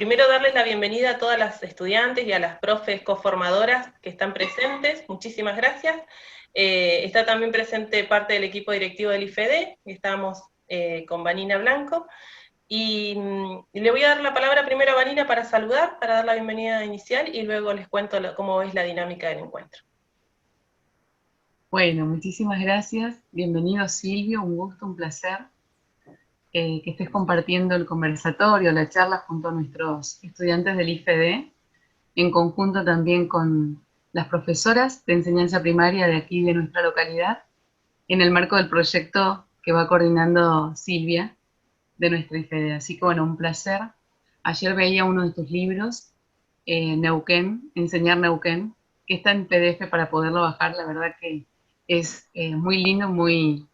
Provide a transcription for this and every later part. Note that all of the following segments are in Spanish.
primero darles la bienvenida a todas las estudiantes y a las profes coformadoras que están presentes, muchísimas gracias. Está también presente parte del equipo directivo del IFED, estamos con Vanina Blanco, y le voy a dar la palabra primero a Vanina para saludar, para dar la bienvenida inicial, y luego les cuento cómo es la dinámica del encuentro. Bueno, muchísimas gracias. Bienvenido Silvio, un gusto, un placer que estés compartiendo el conversatorio, la charla junto a nuestros estudiantes del IFED, en conjunto también con las profesoras de enseñanza primaria de aquí de nuestra localidad, en el marco del proyecto que va coordinando Silvia de nuestra IFED. Así que bueno, un placer. Ayer veía uno de tus libros, Neuquén, Enseñar Neuquén, que está en PDF para poderlo bajar. La verdad que es muy lindo, muy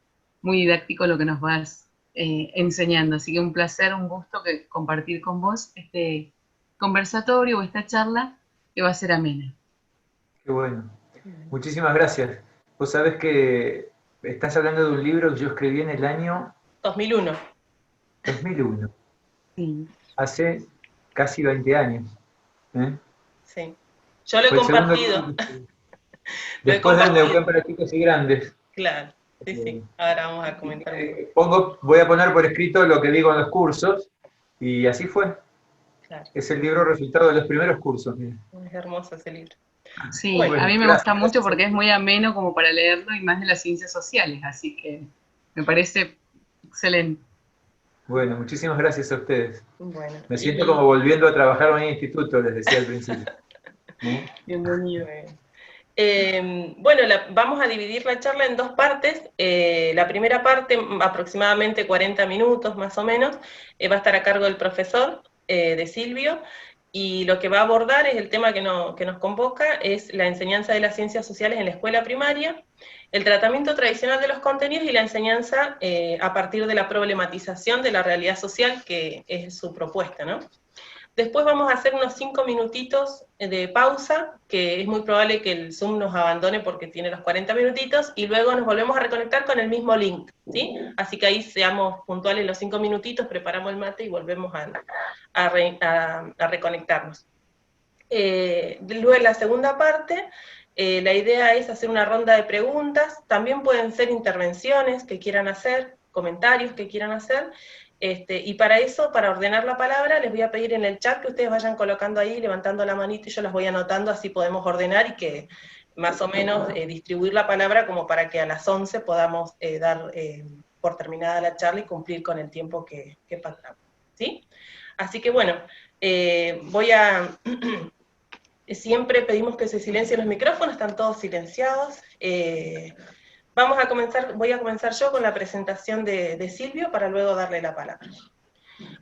didáctico lo que nos vas enseñando. Así que un placer, un gusto compartir con vos este conversatorio o esta charla que va a ser amena. Qué bueno. Muchísimas gracias. Vos sabés que estás hablando de un libro que yo escribí en el año 2001. 2001. Sí. Hace casi 20 años. ¿eh? Sí. Yo lo he Fue el segundo compartido. libro que escribí. Lo he Después del compartido. Neuquén para chicos y grandes. Claro, sí. Ahora vamos a comentar. Voy a poner por escrito lo que digo en los cursos, y así fue. Claro. Es el libro resultado de los primeros cursos. Mira. Es hermoso ese libro. Sí, Bueno, a mí me gracias, gusta mucho gracias. porque es muy ameno como para leerlo y más de las ciencias sociales, así que me parece excelente. Bueno, muchísimas gracias a ustedes. Bueno, Me siento como volviendo a trabajar en un instituto, les decía al principio. Bienvenido. Bueno, vamos a dividir la charla en dos partes. La primera parte, aproximadamente 40 minutos más o menos, va a estar a cargo del profesor, de Silvio, y lo que va a abordar es el tema que nos convoca, es la enseñanza de las ciencias sociales en la escuela primaria, el tratamiento tradicional de los contenidos y la enseñanza a partir de la problematización de la realidad social, que es su propuesta, ¿no? Después vamos a hacer unos 5 minutitos de pausa, que es muy probable que el Zoom nos abandone porque tiene los 40 minutitos, y luego nos volvemos a reconectar con el mismo link, ¿sí? Así que ahí seamos puntuales los 5 minutitos, preparamos el mate y volvemos a reconectarnos. Luego en la segunda parte, la idea es hacer una ronda de preguntas, también pueden ser intervenciones que quieran hacer, comentarios que quieran hacer, y para eso, para ordenar la palabra, les voy a pedir en el chat que ustedes vayan colocando ahí, levantando la manito, y yo las voy anotando, así podemos ordenar y que más o menos distribuir la palabra como para que a las 11 podamos dar por terminada la charla y cumplir con el tiempo que pactamos, ¿sí? Así que bueno, siempre pedimos que se silencien los micrófonos, están todos silenciados. Voy a comenzar yo con la presentación de Silvio para luego darle la palabra.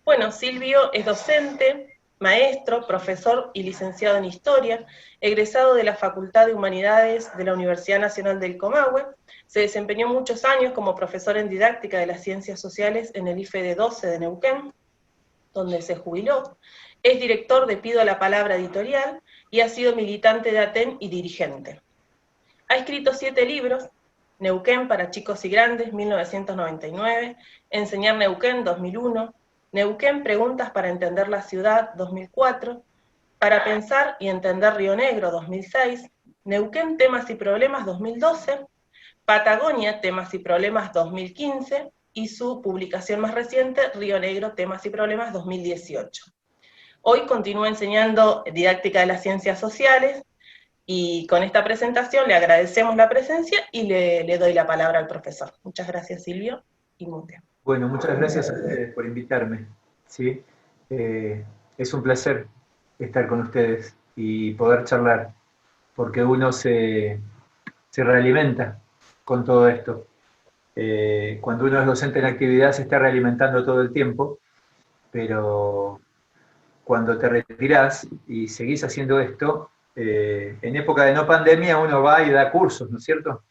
Bueno, Silvio es docente, maestro, profesor y licenciado en Historia, egresado de la Facultad de Humanidades de la Universidad Nacional del Comahue. Se desempeñó muchos años como profesor en didáctica de las ciencias sociales en el IFED 12 de Neuquén, donde se jubiló. Es director de Pido la Palabra Editorial y ha sido militante de ATEN y dirigente. Ha escrito 7 libros: Neuquén para chicos y grandes, 1999, Enseñar Neuquén, 2001, Neuquén, preguntas para entender la ciudad, 2004, Para pensar y entender Río Negro, 2006, Neuquén, temas y problemas, 2012, Patagonia, temas y problemas, 2015, y su publicación más reciente, Río Negro, temas y problemas, 2018. Hoy continúa enseñando didáctica de las ciencias sociales, y con esta presentación le agradecemos la presencia y le doy la palabra al profesor. Muchas gracias, Silvio, y mute. Bueno, muchas gracias a ustedes por invitarme. ¿sí? Es un placer estar con ustedes y poder charlar, porque uno se realimenta con todo esto. Cuando uno es docente en actividad se está realimentando todo el tiempo, pero cuando te retirás y seguís haciendo esto, en época de no pandemia uno va y da cursos, ¿no es cierto?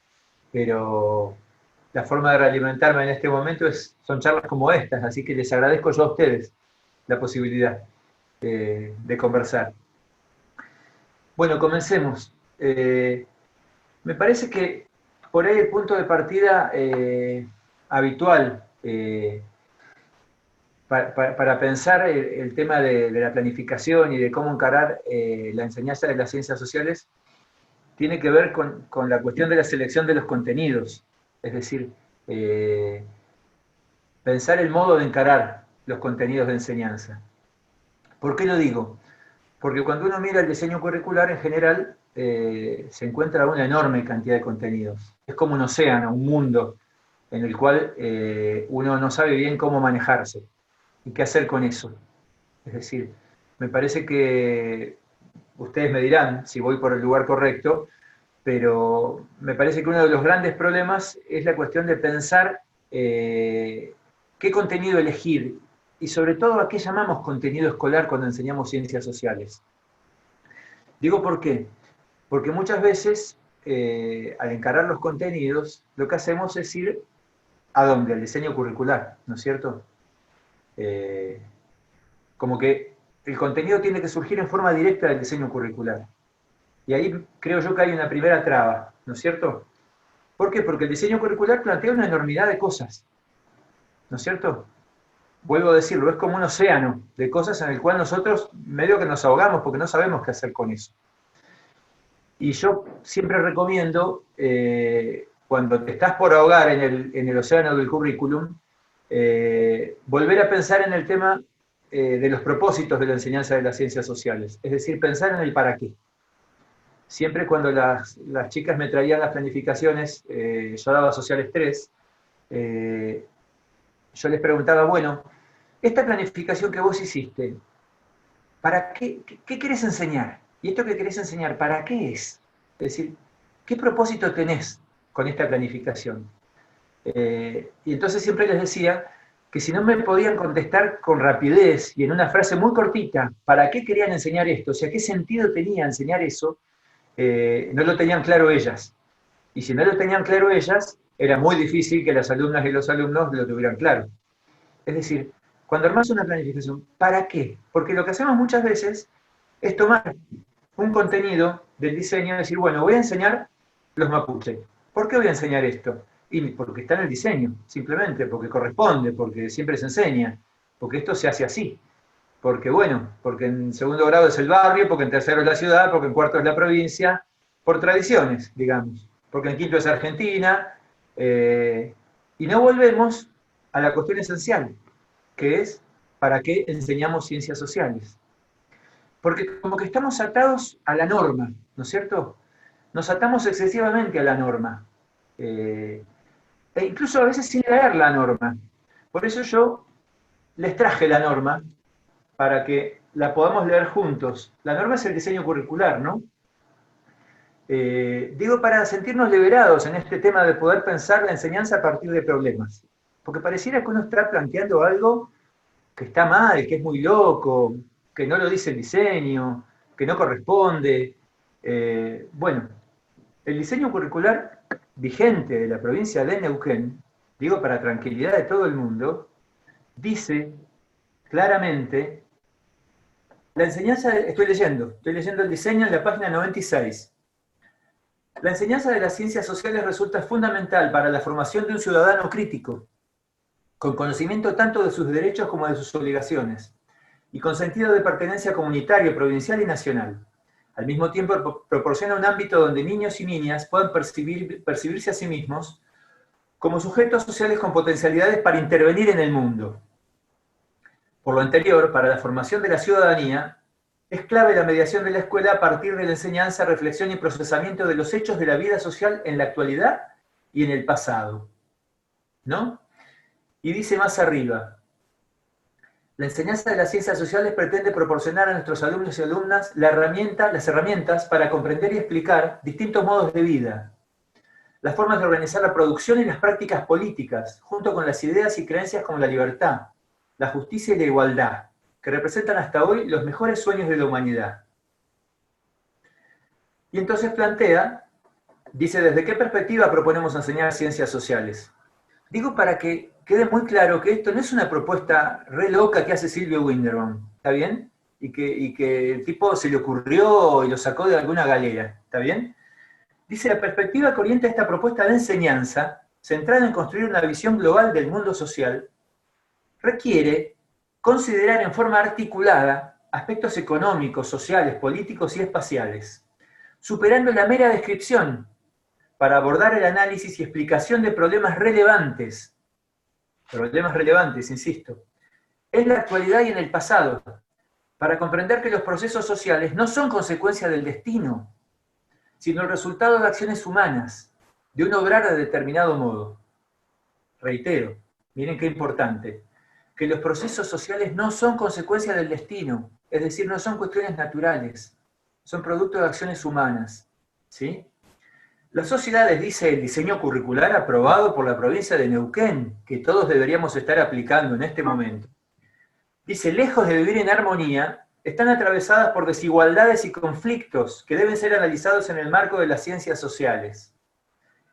Pero la forma de realimentarme en este momento son charlas como estas, así que les agradezco yo a ustedes la posibilidad de conversar. Bueno, comencemos. Me parece que por ahí el punto de partida habitual para pensar el tema de la planificación y de cómo encarar la enseñanza de las ciencias sociales, tiene que ver con la cuestión de la selección de los contenidos. Es decir, pensar el modo de encarar los contenidos de enseñanza. ¿Por qué lo digo? Porque cuando uno mira el diseño curricular, en general, se encuentra una enorme cantidad de contenidos. Es como un océano, un mundo, en el cual uno no sabe bien cómo manejarse y qué hacer con eso. Es decir, me parece que, ustedes me dirán si voy por el lugar correcto, pero me parece que uno de los grandes problemas es la cuestión de pensar qué contenido elegir, y sobre todo a qué llamamos contenido escolar cuando enseñamos ciencias sociales. Digo por qué. Porque muchas veces, al encarar los contenidos, lo que hacemos es ir ¿a dónde? Al diseño curricular, ¿no es cierto? Como que el contenido tiene que surgir en forma directa del diseño curricular. Y ahí creo yo que hay una primera traba, ¿no es cierto? ¿Por qué? Porque el diseño curricular plantea una enormidad de cosas, ¿no es cierto? Vuelvo a decirlo, es como un océano de cosas en el cual nosotros medio que nos ahogamos porque no sabemos qué hacer con eso. Y yo siempre recomiendo, cuando te estás por ahogar en el océano del currículum, volver a pensar en el tema de los propósitos de la enseñanza de las ciencias sociales, es decir, pensar en el para qué. Siempre cuando las chicas me traían las planificaciones, yo daba sociales 3, yo les preguntaba, bueno, esta planificación que vos hiciste, ¿para qué querés enseñar? ¿Y esto que querés enseñar, para qué es? Es decir, ¿qué propósito tenés con esta planificación? Y entonces siempre les decía que si no me podían contestar con rapidez y en una frase muy cortita, ¿para qué querían enseñar esto? O sea, ¿qué sentido tenía enseñar eso? No lo tenían claro ellas. Y si no lo tenían claro ellas, era muy difícil que las alumnas y los alumnos lo tuvieran claro. Es decir, cuando armás una planificación, ¿para qué? Porque lo que hacemos muchas veces es tomar un contenido del diseño y decir, bueno, voy a enseñar los mapuche. ¿Por qué voy a enseñar esto? Y porque está en el diseño, simplemente, porque corresponde, porque siempre se enseña, porque esto se hace así. Porque bueno, porque en segundo grado es el barrio, porque en tercero es la ciudad, porque en cuarto es la provincia, por tradiciones, digamos. Porque en quinto es Argentina, y no volvemos a la cuestión esencial, que es ¿para qué enseñamos ciencias sociales? Porque como que estamos atados a la norma, ¿no es cierto? Nos atamos excesivamente a la norma, e incluso a veces sin leer la norma. Por eso yo les traje la norma para que la podamos leer juntos. La norma es el diseño curricular, ¿no? Digo, para sentirnos liberados en este tema de poder pensar la enseñanza a partir de problemas. Porque pareciera que uno está planteando algo que está mal, que es muy loco, que no lo dice el diseño, que no corresponde. Bueno, el diseño curricular vigente de la provincia de Neuquén, digo para tranquilidad de todo el mundo, dice claramente, la enseñanza, estoy leyendo el diseño en la página 96. La enseñanza de las ciencias sociales resulta fundamental para la formación de un ciudadano crítico, con conocimiento tanto de sus derechos como de sus obligaciones, y con sentido de pertenencia comunitario, provincial y nacional. Al mismo tiempo, proporciona un ámbito donde niños y niñas puedan percibirse a sí mismos como sujetos sociales con potencialidades para intervenir en el mundo. Por lo anterior, para la formación de la ciudadanía, es clave la mediación de la escuela a partir de la enseñanza, reflexión y procesamiento de los hechos de la vida social en la actualidad y en el pasado. ¿No? Y dice más arriba, la enseñanza de las ciencias sociales pretende proporcionar a nuestros alumnos y alumnas las herramientas para comprender y explicar distintos modos de vida, las formas de organizar la producción y las prácticas políticas, junto con las ideas y creencias como la libertad, la justicia y la igualdad, que representan hasta hoy los mejores sueños de la humanidad. Y entonces plantea, dice, ¿desde qué perspectiva proponemos enseñar ciencias sociales? Digo para que quede muy claro que esto no es una propuesta re loca que hace Silvio Winderbaum, ¿está bien? Y que el tipo se le ocurrió y lo sacó de alguna galera, ¿está bien? Dice, la perspectiva que orienta esta propuesta de enseñanza, centrada en construir una visión global del mundo social, requiere considerar en forma articulada aspectos económicos, sociales, políticos y espaciales, superando la mera descripción para abordar el análisis y explicación de problemas relevantes, insisto, en la actualidad y en el pasado, para comprender que los procesos sociales no son consecuencia del destino, sino el resultado de acciones humanas, de un obrar de determinado modo. Reitero, miren qué importante, que los procesos sociales no son consecuencia del destino, es decir, no son cuestiones naturales, son producto de acciones humanas, ¿sí? Las sociedades, dice el diseño curricular aprobado por la provincia de Neuquén, que todos deberíamos estar aplicando en este momento, dice, lejos de vivir en armonía, están atravesadas por desigualdades y conflictos que deben ser analizados en el marco de las ciencias sociales.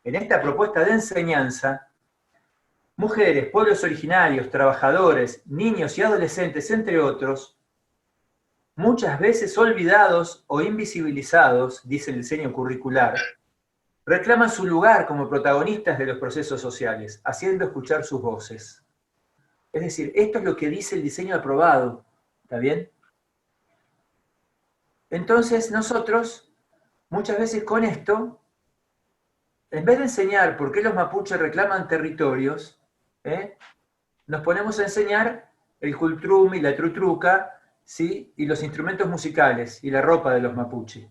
En esta propuesta de enseñanza, mujeres, pueblos originarios, trabajadores, niños y adolescentes, entre otros, muchas veces olvidados o invisibilizados, dice el diseño curricular, reclaman su lugar como protagonistas de los procesos sociales, haciendo escuchar sus voces. Es decir, esto es lo que dice el diseño aprobado, ¿está bien? Entonces nosotros, muchas veces con esto, en vez de enseñar por qué los mapuches reclaman territorios, nos ponemos a enseñar el cultrumi, la trutruca, ¿sí? Y los instrumentos musicales y la ropa de los mapuches.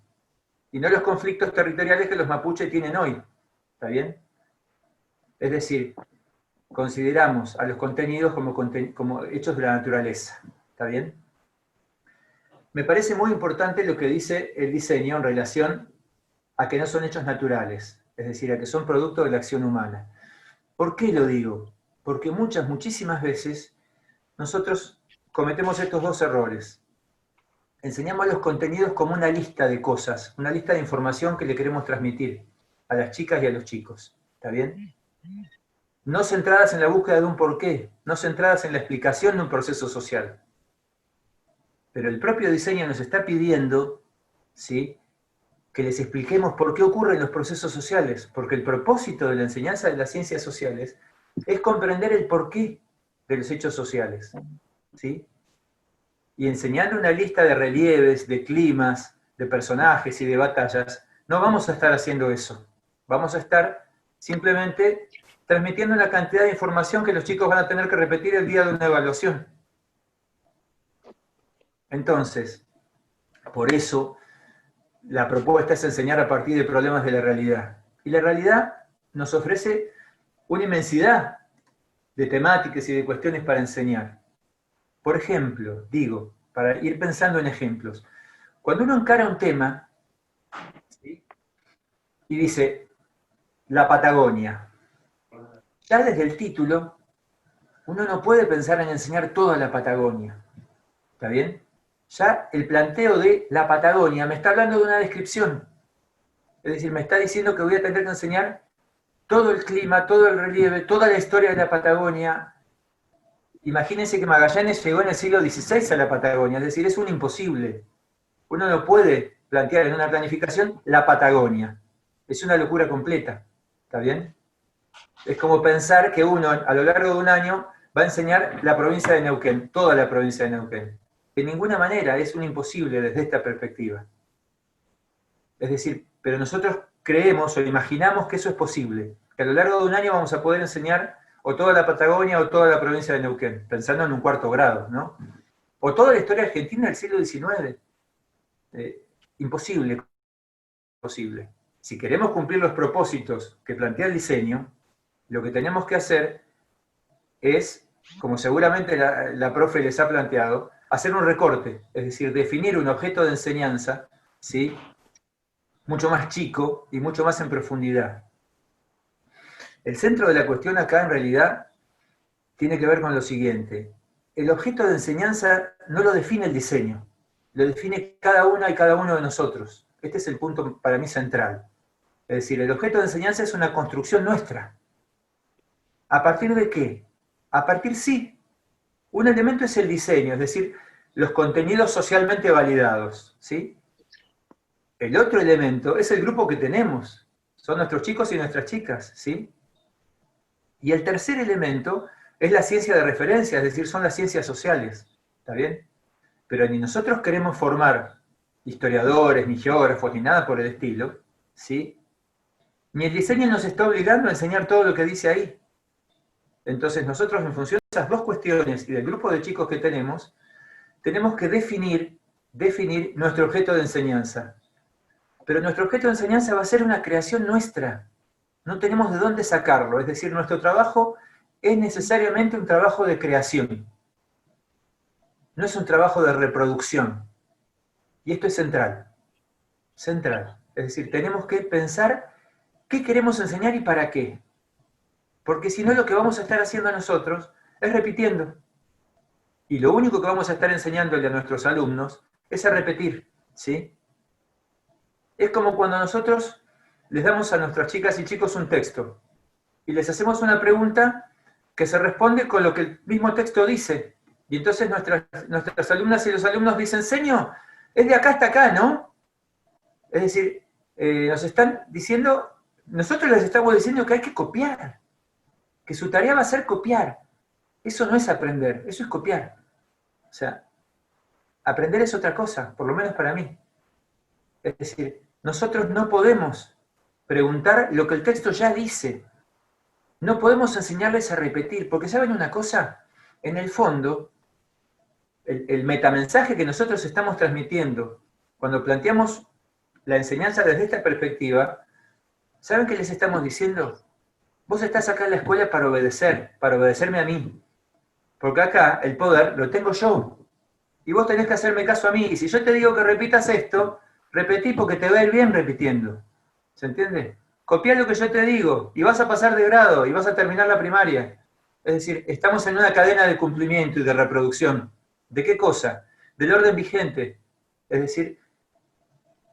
Y no los conflictos territoriales que los mapuches tienen hoy, ¿está bien? Es decir, consideramos a los contenidos como hechos de la naturaleza, ¿está bien? Me parece muy importante lo que dice el diseño en relación a que no son hechos naturales, es decir, a que son producto de la acción humana. ¿Por qué lo digo? Porque muchísimas veces nosotros cometemos estos dos errores. Enseñamos los contenidos como una lista de cosas, una lista de información que le queremos transmitir a las chicas y a los chicos, ¿está bien? No centradas en la búsqueda de un porqué, no centradas en la explicación de un proceso social. Pero el propio diseño nos está pidiendo, ¿sí?, que les expliquemos por qué ocurren los procesos sociales, porque el propósito de la enseñanza de las ciencias sociales es comprender el porqué de los hechos sociales, ¿sí? Y enseñando una lista de relieves, de climas, de personajes y de batallas, no vamos a estar haciendo eso. Vamos a estar simplemente transmitiendo una cantidad de información que los chicos van a tener que repetir el día de una evaluación. Entonces, por eso, la propuesta es enseñar a partir de problemas de la realidad. Y la realidad nos ofrece una inmensidad de temáticas y de cuestiones para enseñar. Por ejemplo, digo, para ir pensando en ejemplos, cuando uno encara un tema, ¿sí?, y dice, la Patagonia, ya desde el título, uno no puede pensar en enseñar toda la Patagonia, ¿está bien? Ya el planteo de la Patagonia me está hablando de una descripción. Es decir, me está diciendo que voy a tener que enseñar todo el clima, todo el relieve, toda la historia de la Patagonia. Imagínense que Magallanes llegó en el siglo XVI a la Patagonia, es decir, es un imposible. Uno no puede plantear en una planificación la Patagonia. Es una locura completa, ¿está bien? Es como pensar que uno a lo largo de un año va a enseñar la provincia de Neuquén, toda la provincia de Neuquén. De ninguna manera, es un imposible desde esta perspectiva. Es decir, pero nosotros creemos o imaginamos que eso es posible, que a lo largo de un año vamos a poder enseñar o toda la Patagonia o toda la provincia de Neuquén, pensando en un cuarto grado, ¿no? O toda la historia argentina del siglo XIX. Imposible. Si queremos cumplir los propósitos que plantea el diseño, lo que tenemos que hacer es, como seguramente la profe les ha planteado, hacer un recorte, es decir, definir un objeto de enseñanza, ¿sí?, mucho más chico y mucho más en profundidad. El centro de la cuestión acá en realidad tiene que ver con lo siguiente. El objeto de enseñanza no lo define el diseño, lo define cada una y cada uno de nosotros. Este es el punto para mí central. Es decir, el objeto de enseñanza es una construcción nuestra. ¿A partir de qué? A partir, sí, un elemento es el diseño, es decir, los contenidos socialmente validados, ¿sí? El otro elemento es el grupo que tenemos, son nuestros chicos y nuestras chicas, ¿sí? Y el tercer elemento es la ciencia de referencia, es decir, son las ciencias sociales. ¿está bien? Pero ni nosotros queremos formar historiadores, ni geógrafos, ni nada por el estilo, ¿sí? Ni el diseño nos está obligando a enseñar todo lo que dice ahí. Entonces nosotros, en función de esas dos cuestiones y del grupo de chicos que tenemos que definir nuestro objeto de enseñanza. Pero nuestro objeto de enseñanza va a ser una creación nuestra. No tenemos de dónde sacarlo. Es decir, nuestro trabajo es necesariamente un trabajo de creación. No es un trabajo de reproducción. Y esto es central. Central. Es decir, tenemos que pensar qué queremos enseñar y para qué. Porque si no, lo que vamos a estar haciendo nosotros es repitiendo. Y lo único que vamos a estar enseñándole a nuestros alumnos es a repetir, ¿sí? Es como cuando nosotros les damos a nuestras chicas y chicos un texto y les hacemos una pregunta que se responde con lo que el mismo texto dice. Y entonces nuestras alumnas y los alumnos dicen, señor, es de acá hasta acá, ¿no? Es decir, nos están diciendo, nosotros les estamos diciendo que hay que copiar, que su tarea va a ser copiar. Eso no es aprender, eso es copiar. O sea, aprender es otra cosa, por lo menos para mí. Es decir, nosotros no podemos preguntar lo que el texto ya dice. No podemos enseñarles a repetir, porque ¿saben una cosa? En el fondo, el metamensaje que nosotros estamos transmitiendo, cuando planteamos la enseñanza desde esta perspectiva, ¿saben qué les estamos diciendo? Vos estás acá en la escuela para obedecerme a mí. Porque acá el poder lo tengo yo. Y vos tenés que hacerme caso a mí. Y si yo te digo que repitas esto, repetí porque te va a ir bien repitiendo. ¿Se entiende? Copiá lo que yo te digo y vas a pasar de grado y vas a terminar la primaria. Es decir, estamos en una cadena de cumplimiento y de reproducción. ¿De qué cosa? Del orden vigente. Es decir,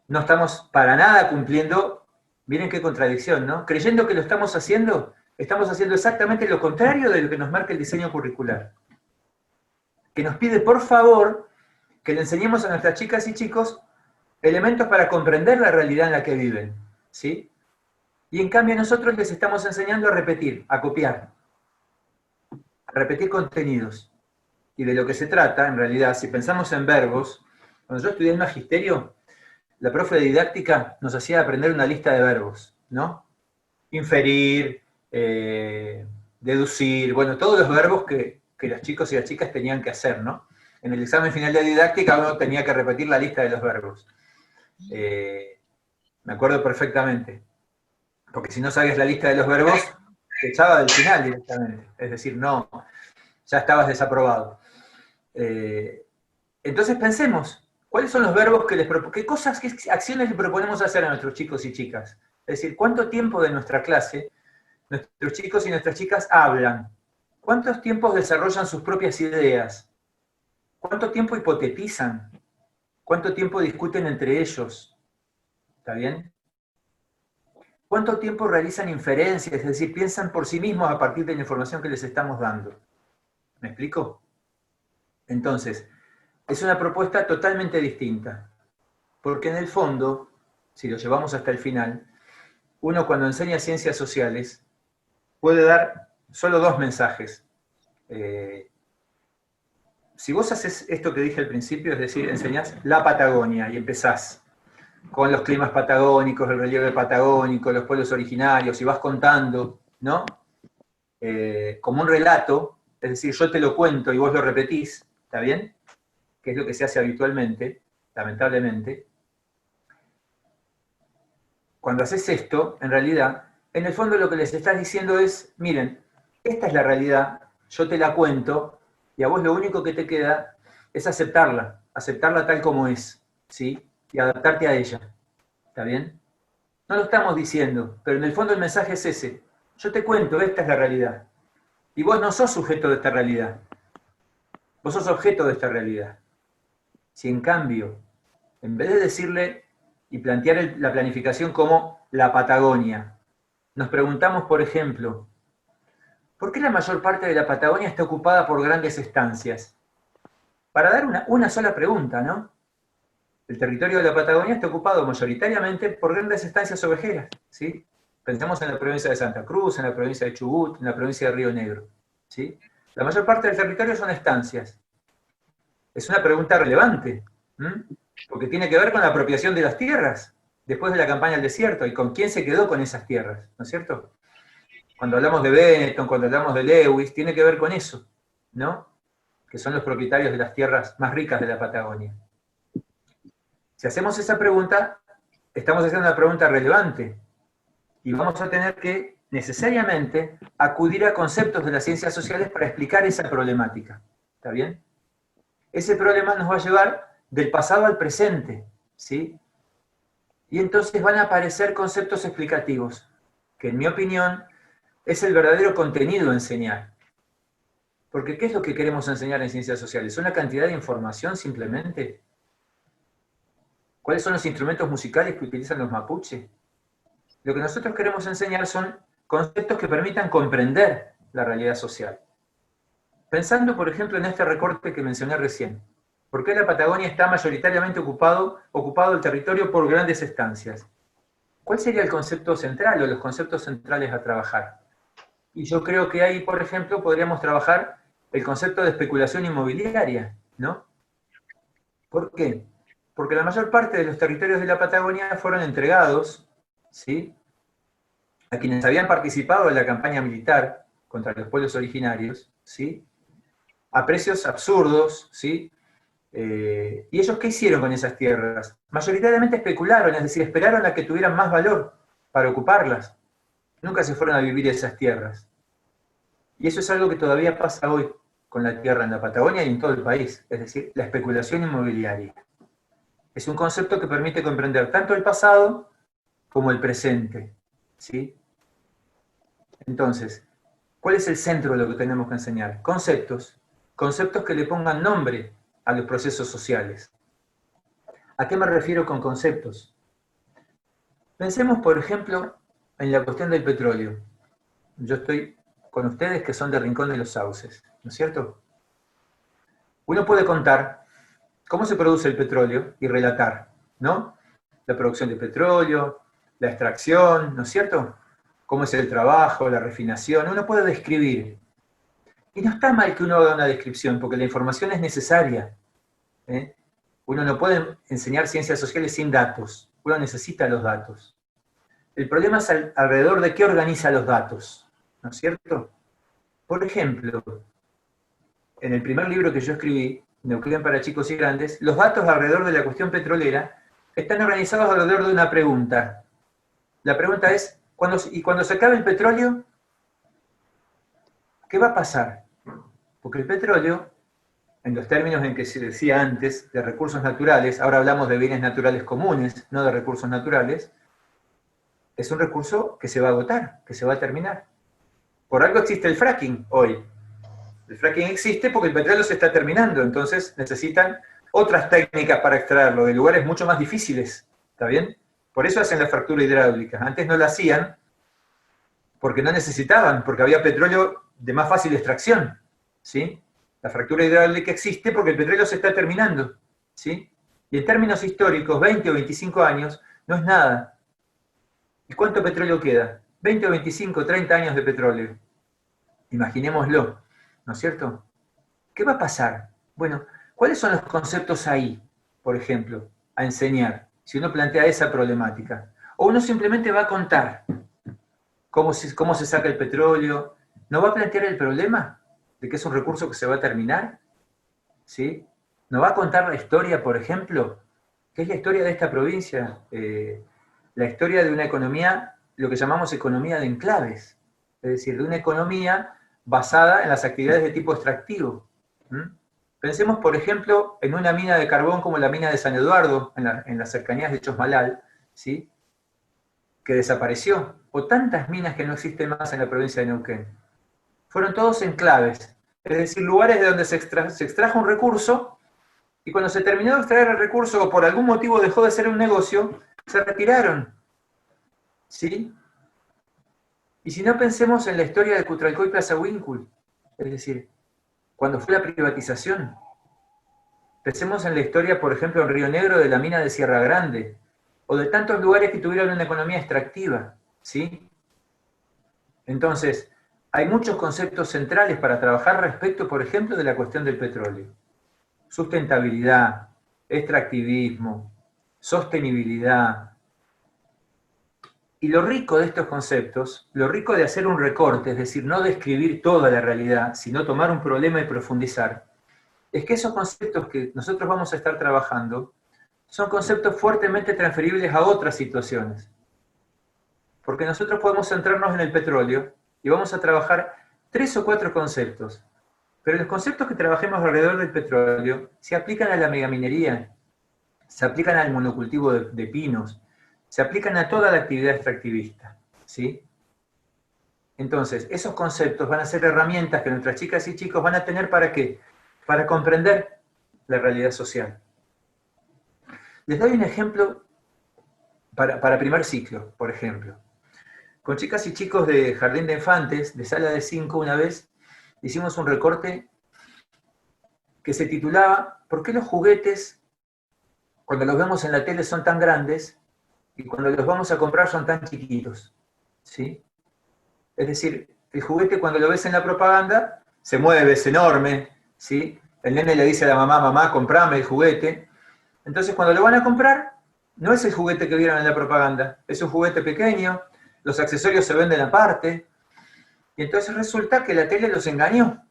no estamos para nada cumpliendo, miren qué contradicción, ¿no? Creyendo que lo estamos haciendo exactamente lo contrario de lo que nos marca el diseño curricular. Que nos pide, por favor, que le enseñemos a nuestras chicas y chicos elementos para comprender la realidad en la que viven, ¿sí? Y en cambio nosotros les estamos enseñando a repetir, a copiar, a repetir contenidos. Y de lo que se trata, en realidad, si pensamos en verbos, cuando yo estudié el magisterio, la profe de didáctica nos hacía aprender una lista de verbos, ¿no? Inferir, deducir, bueno, todos los verbos que los chicos y las chicas tenían que hacer, ¿no? En el examen final de didáctica uno tenía que repetir la lista de los verbos. Me acuerdo perfectamente. Porque si no sabías la lista de los verbos, te echaba del final directamente. Es decir, no, ya estabas desaprobado. Entonces pensemos, ¿cuáles son los verbos que qué acciones le proponemos hacer a nuestros chicos y chicas? Es decir, ¿cuánto tiempo de nuestra clase nuestros chicos y nuestras chicas hablan? ¿Cuántos tiempos desarrollan sus propias ideas? ¿Cuánto tiempo hipotetizan? ¿Cuánto tiempo discuten entre ellos? ¿Está bien? ¿Cuánto tiempo realizan inferencias? Es decir, piensan por sí mismos a partir de la información que les estamos dando. ¿Me explico? Entonces, es una propuesta totalmente distinta. Porque en el fondo, si lo llevamos hasta el final, uno cuando enseña ciencias sociales puede dar solo dos mensajes. Si vos haces esto que dije al principio, es decir, enseñás la Patagonia y empezás con los climas patagónicos, el relieve patagónico, los pueblos originarios, y vas contando, ¿no? Como un relato, es decir, yo te lo cuento y vos lo repetís, ¿está bien? Que es lo que se hace habitualmente, lamentablemente. Cuando haces esto, en realidad, en el fondo lo que les estás diciendo es, miren, esta es la realidad, yo te la cuento, y a vos lo único que te queda es aceptarla tal como es, ¿sí? Y adaptarte a ella, ¿está bien? No lo estamos diciendo, pero en el fondo el mensaje es ese. Yo te cuento, esta es la realidad. Y vos no sos sujeto de esta realidad. Vos sos objeto de esta realidad. Si en cambio, en vez de decirle y plantear la planificación como la Patagonia, nos preguntamos, por ejemplo, ¿por qué la mayor parte de la Patagonia está ocupada por grandes estancias? Para dar una sola pregunta, ¿no? El territorio de la Patagonia está ocupado mayoritariamente por grandes estancias ovejeras, ¿sí? Pensemos en la provincia de Santa Cruz, en la provincia de Chubut, en la provincia de Río Negro, ¿sí? La mayor parte del territorio son estancias. Es una pregunta relevante, porque tiene que ver con la apropiación de las tierras, después de la campaña al desierto, y con quién se quedó con esas tierras, ¿no es cierto? Cuando hablamos de Benetton, cuando hablamos de Lewis, tiene que ver con eso, ¿no? Que son los propietarios de las tierras más ricas de la Patagonia. Si hacemos esa pregunta, estamos haciendo una pregunta relevante, y vamos a tener que necesariamente acudir a conceptos de las ciencias sociales para explicar esa problemática. ¿Está bien? Ese problema nos va a llevar del pasado al presente, ¿sí? Y entonces van a aparecer conceptos explicativos, que en mi opinión es el verdadero contenido a enseñar. Porque ¿qué es lo que queremos enseñar en ciencias sociales? ¿Una cantidad de información simplemente? ¿Cuáles son los instrumentos musicales que utilizan los mapuche? Lo que nosotros queremos enseñar son conceptos que permitan comprender la realidad social. Pensando, por ejemplo, en este recorte que mencioné recién. ¿Por qué la Patagonia está mayoritariamente ocupado el territorio por grandes estancias? ¿Cuál sería el concepto central o los conceptos centrales a trabajar? Y yo creo que ahí, por ejemplo, podríamos trabajar el concepto de especulación inmobiliaria, ¿no? ¿Por qué? Porque la mayor parte de los territorios de la Patagonia fueron entregados, ¿sí?, a quienes habían participado en la campaña militar contra los pueblos originarios, ¿sí?, a precios absurdos, ¿sí? ¿Y ellos qué hicieron con esas tierras? Mayoritariamente especularon, es decir, esperaron a que tuvieran más valor para ocuparlas. Nunca se fueron a vivir esas tierras. Y eso es algo que todavía pasa hoy con la tierra en la Patagonia y en todo el país, es decir, la especulación inmobiliaria. Es un concepto que permite comprender tanto el pasado como el presente, ¿sí? Entonces, ¿cuál es el centro de lo que tenemos que enseñar? Conceptos que le pongan nombre a los procesos sociales. ¿A qué me refiero con conceptos? Pensemos, por ejemplo, en la cuestión del petróleo. Yo estoy con ustedes que son de Rincón de los Sauces, ¿no es cierto? Uno puede contar cómo se produce el petróleo y relatar, ¿no? La producción de petróleo, la extracción, ¿no es cierto? Cómo es el trabajo, la refinación, uno puede describir. Y no está mal que uno haga una descripción, porque la información es necesaria, ¿eh? Uno no puede enseñar ciencias sociales sin datos, uno necesita los datos. El problema es alrededor de qué organiza los datos, ¿no es cierto? Por ejemplo, en el primer libro que yo escribí, Neuquén para chicos y grandes, los datos alrededor de la cuestión petrolera están organizados alrededor de una pregunta. La pregunta es, cuando se acabe el petróleo, ¿qué va a pasar? Porque el petróleo, en los términos en que se decía antes, de recursos naturales, ahora hablamos de bienes naturales comunes, no de recursos naturales, es un recurso que se va a agotar, que se va a terminar. Por algo existe el fracking hoy. El fracking existe porque el petróleo se está terminando, entonces necesitan otras técnicas para extraerlo, de lugares mucho más difíciles, ¿está bien? Por eso hacen la fractura hidráulica. Antes no la hacían porque no necesitaban, porque había petróleo de más fácil extracción, ¿sí? La fractura hidráulica existe porque el petróleo se está terminando, ¿sí? Y en términos históricos, 20 o 25 años no es nada. ¿Y cuánto petróleo queda? 20 o 25, 30 años de petróleo. Imaginémoslo, ¿no es cierto? ¿Qué va a pasar? Bueno, ¿cuáles son los conceptos ahí, por ejemplo, a enseñar, si uno plantea esa problemática? O uno simplemente va a contar cómo se saca el petróleo, ¿no va a plantear el problema de que es un recurso que se va a terminar? ¿Sí? ¿No va a contar la historia, por ejemplo? ¿Qué es la historia de esta provincia? La historia de una economía, lo que llamamos economía de enclaves, es decir, de una economía basada en las actividades de tipo extractivo. Pensemos, por ejemplo, en una mina de carbón como la mina de San Eduardo, en las cercanías de Chosmalal, ¿sí?, que desapareció, o tantas minas que no existen más en la provincia de Neuquén. Fueron todos enclaves, es decir, lugares de donde se extrajo un recurso, y cuando se terminó de extraer el recurso, o por algún motivo dejó de ser un negocio, se retiraron. ¿Sí? Y si no, pensemos en la historia de Cutralcó y Plaza Huíncul, es decir, cuando fue la privatización. Pensemos en la historia, por ejemplo, en Río Negro de la mina de Sierra Grande, o de tantos lugares que tuvieron una economía extractiva, ¿sí? Entonces, hay muchos conceptos centrales para trabajar respecto, por ejemplo, de la cuestión del petróleo. sustentabilidad, extractivismo, sostenibilidad. Y lo rico de estos conceptos, lo rico de hacer un recorte, es decir, no describir toda la realidad, sino tomar un problema y profundizar, es que esos conceptos que nosotros vamos a estar trabajando son conceptos fuertemente transferibles a otras situaciones. Porque nosotros podemos centrarnos en el petróleo y vamos a trabajar 3 o 4 conceptos. Pero los conceptos que trabajemos alrededor del petróleo se aplican a la megaminería, se aplican al monocultivo de pinos, se aplican a toda la actividad extractivista, ¿sí? Entonces, esos conceptos van a ser herramientas que nuestras chicas y chicos van a tener ¿para qué? Para comprender la realidad social. Les doy un ejemplo para primer ciclo, por ejemplo. Con chicas y chicos de Jardín de Infantes, de sala de 5, una vez hicimos un recorte que se titulaba ¿por qué los juguetes, cuando los vemos en la tele, son tan grandes y cuando los vamos a comprar son tan chiquitos? ¿Sí? Es decir, el juguete cuando lo ves en la propaganda se mueve, es enorme, ¿sí? El nene le dice a la mamá, mamá, comprame el juguete. Entonces cuando lo van a comprar, no es el juguete que vieron en la propaganda, es un juguete pequeño, los accesorios se venden aparte, y entonces resulta que la tele los engañó.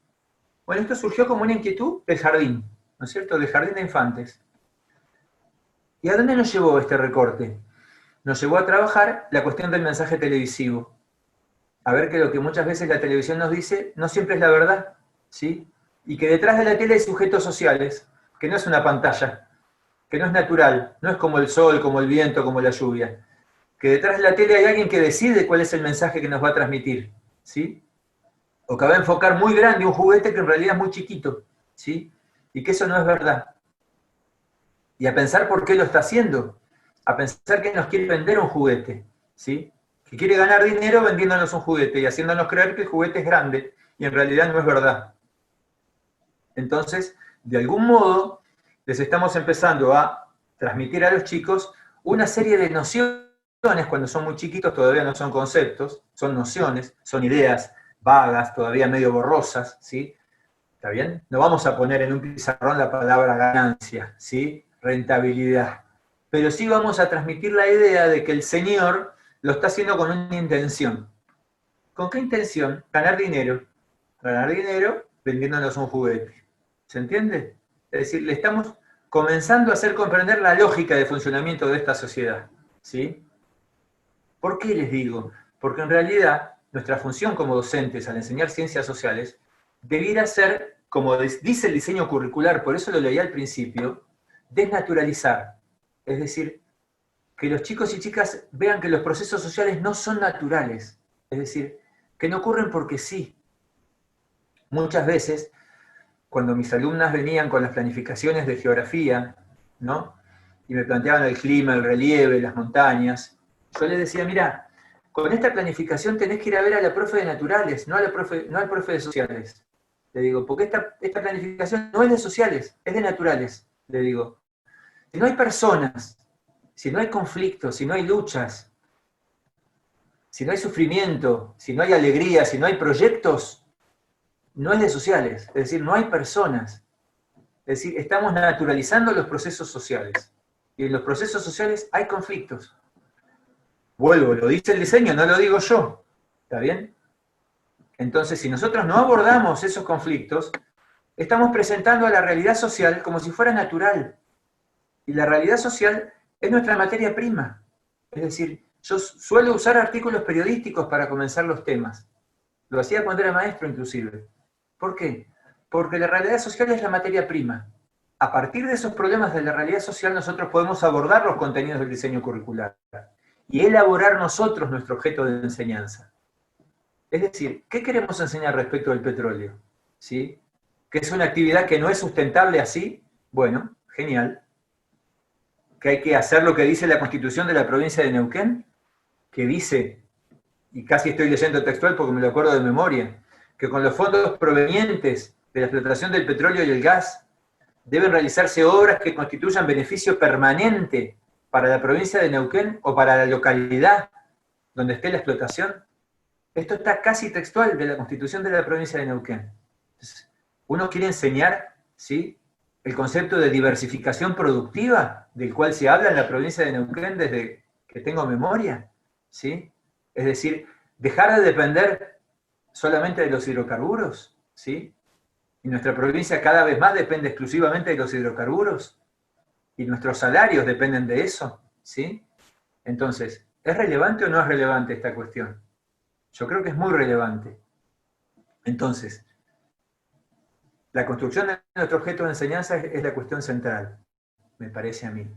Bueno, esto surgió como una inquietud del jardín, ¿no es cierto?, del Jardín de Infantes. ¿Y a dónde nos llevó este recorte? Nos llevó a trabajar la cuestión del mensaje televisivo. A ver que lo que muchas veces la televisión nos dice no siempre es la verdad, ¿sí? Y que detrás de la tele hay sujetos sociales, que no es una pantalla, que no es natural, no es como el sol, como el viento, como la lluvia. Que detrás de la tele hay alguien que decide cuál es el mensaje que nos va a transmitir, ¿sí? O que va a enfocar muy grande un juguete que en realidad es muy chiquito, ¿sí? Y que eso no es verdad. Y a pensar por qué lo está haciendo, a pensar que nos quiere vender un juguete, ¿sí? Que quiere ganar dinero vendiéndonos un juguete y haciéndonos creer que el juguete es grande, y en realidad no es verdad. Entonces, de algún modo, les estamos empezando a transmitir a los chicos una serie de nociones, cuando son muy chiquitos todavía no son conceptos, son nociones, son ideas vagas, todavía medio borrosas, ¿sí? ¿Está bien? No vamos a poner en un pizarrón la palabra ganancia, ¿sí? Rentabilidad. Pero sí vamos a transmitir la idea de que el señor lo está haciendo con una intención. ¿Con qué intención? Ganar dinero. Ganar dinero vendiéndonos un juguete. ¿Se entiende? Es decir, le estamos comenzando a hacer comprender la lógica de funcionamiento de esta sociedad, ¿sí? ¿Por qué les digo? Porque en realidad nuestra función como docentes al enseñar ciencias sociales debiera ser, como dice el diseño curricular, por eso lo leí al principio, desnaturalizar. Es decir, que los chicos y chicas vean que los procesos sociales no son naturales. Es decir, que no ocurren porque sí. Muchas veces, cuando mis alumnas venían con las planificaciones de geografía, ¿no? Y me planteaban el clima, el relieve, las montañas, yo les decía, mira, con esta planificación tenés que ir a ver a la profe de naturales, no al profe de sociales. Le digo, porque esta planificación no es de sociales, es de naturales. Le digo, si no hay personas, si no hay conflictos, si no hay luchas, si no hay sufrimiento, si no hay alegría, si no hay proyectos, no es de sociales. Es decir, no hay personas. Es decir, estamos naturalizando los procesos sociales. Y en los procesos sociales hay conflictos. Vuelvo, lo dice el diseño, no lo digo yo. ¿Está bien? Entonces, si nosotros no abordamos esos conflictos, estamos presentando a la realidad social como si fuera natural. Y la realidad social es nuestra materia prima. Es decir, yo suelo usar artículos periodísticos para comenzar los temas. Lo hacía cuando era maestro, inclusive. ¿Por qué? Porque la realidad social es la materia prima. A partir de esos problemas de la realidad social, nosotros podemos abordar los contenidos del diseño curricular y elaborar nosotros nuestro objeto de enseñanza. Es decir, ¿qué queremos enseñar respecto del petróleo? ¿Sí? ¿Que es una actividad que no es sustentable así? Bueno, genial. ¿Que hay que hacer lo que dice la Constitución de la provincia de Neuquén? Que dice, y casi estoy leyendo textual porque me lo acuerdo de memoria, que con los fondos provenientes de la explotación del petróleo y el gas deben realizarse obras que constituyan beneficio permanente para la provincia de Neuquén o para la localidad donde esté la explotación. Esto está casi textual de la Constitución de la provincia de Neuquén. Entonces, uno quiere enseñar, ¿sí?, el concepto de diversificación productiva, del cual se habla en la provincia de Neuquén desde que tengo memoria, ¿sí? Es decir, dejar de depender solamente de los hidrocarburos, ¿sí? Y nuestra provincia cada vez más depende exclusivamente de los hidrocarburos, y nuestros salarios dependen de eso, ¿sí? Entonces, ¿es relevante o no es relevante esta cuestión? Yo creo que es muy relevante. Entonces, la construcción de nuestro objeto de enseñanza es la cuestión central, me parece a mí.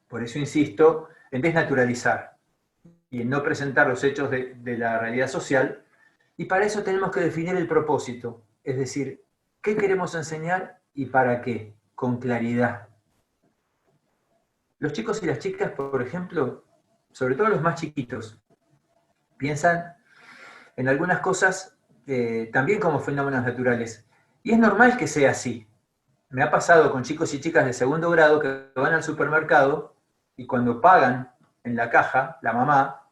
Por eso insisto en desnaturalizar y en no presentar los hechos de la realidad social, y para eso tenemos que definir el propósito, es decir, qué queremos enseñar y para qué, con claridad. Los chicos y las chicas, por ejemplo, sobre todo los más chiquitos, piensan en algunas cosas también como fenómenos naturales. Y es normal que sea así. Me ha pasado con chicos y chicas de segundo grado que van al supermercado y cuando pagan en la caja, la mamá,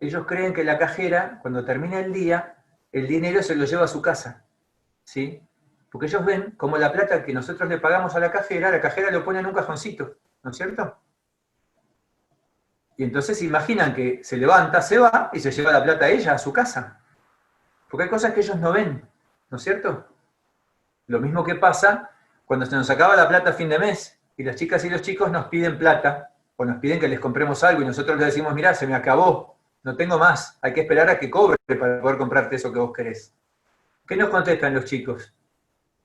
ellos creen que la cajera, cuando termina el día, el dinero se lo lleva a su casa, ¿sí? Porque ellos ven como la plata que nosotros le pagamos a la cajera lo pone en un cajoncito, ¿no es cierto? Y entonces se imaginan que se levanta, se va y se lleva la plata a ella, a su casa. Porque hay cosas que ellos no ven, ¿no es cierto? Lo mismo que pasa cuando se nos acaba la plata a fin de mes y las chicas y los chicos nos piden plata o nos piden que les compremos algo y nosotros les decimos, mirá, se me acabó, no tengo más, hay que esperar a que cobre para poder comprarte eso que vos querés. ¿Qué nos contestan los chicos?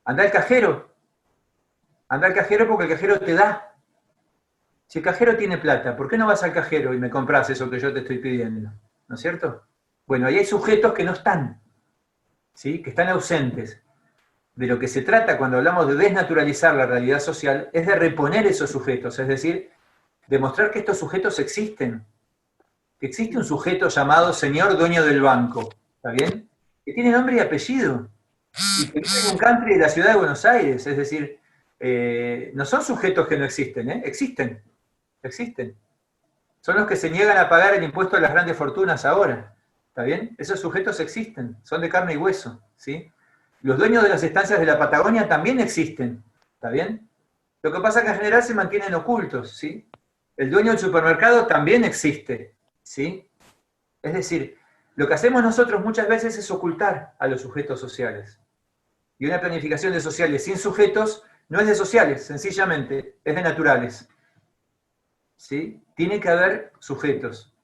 Anda al cajero. Anda al cajero porque el cajero te da. Si el cajero tiene plata, ¿por qué no vas al cajero y me compras eso que yo te estoy pidiendo? ¿No es cierto? Bueno, ahí hay sujetos que no están, ¿sí? Que están ausentes. De lo que se trata cuando hablamos de desnaturalizar la realidad social es de reponer esos sujetos, es decir, demostrar que estos sujetos existen. Que existe un sujeto llamado señor dueño del banco, ¿está bien? Que tiene nombre y apellido. Y que vive en un country de la ciudad de Buenos Aires, es decir, no son sujetos que no existen, ¿eh? Existen. Existen. Son los que se niegan a pagar el impuesto a las grandes fortunas ahora. ¿Está bien? Esos sujetos existen, son de carne y hueso, ¿sí? Los dueños de las estancias de la Patagonia también existen, ¿está bien? Lo que pasa es que en general se mantienen ocultos, ¿sí? El dueño del supermercado también existe, ¿sí? Es decir, lo que hacemos nosotros muchas veces es ocultar a los sujetos sociales. Y una planificación de sociales sin sujetos no es de sociales, sencillamente, es de naturales. ¿Sí? Tiene que haber sujetos,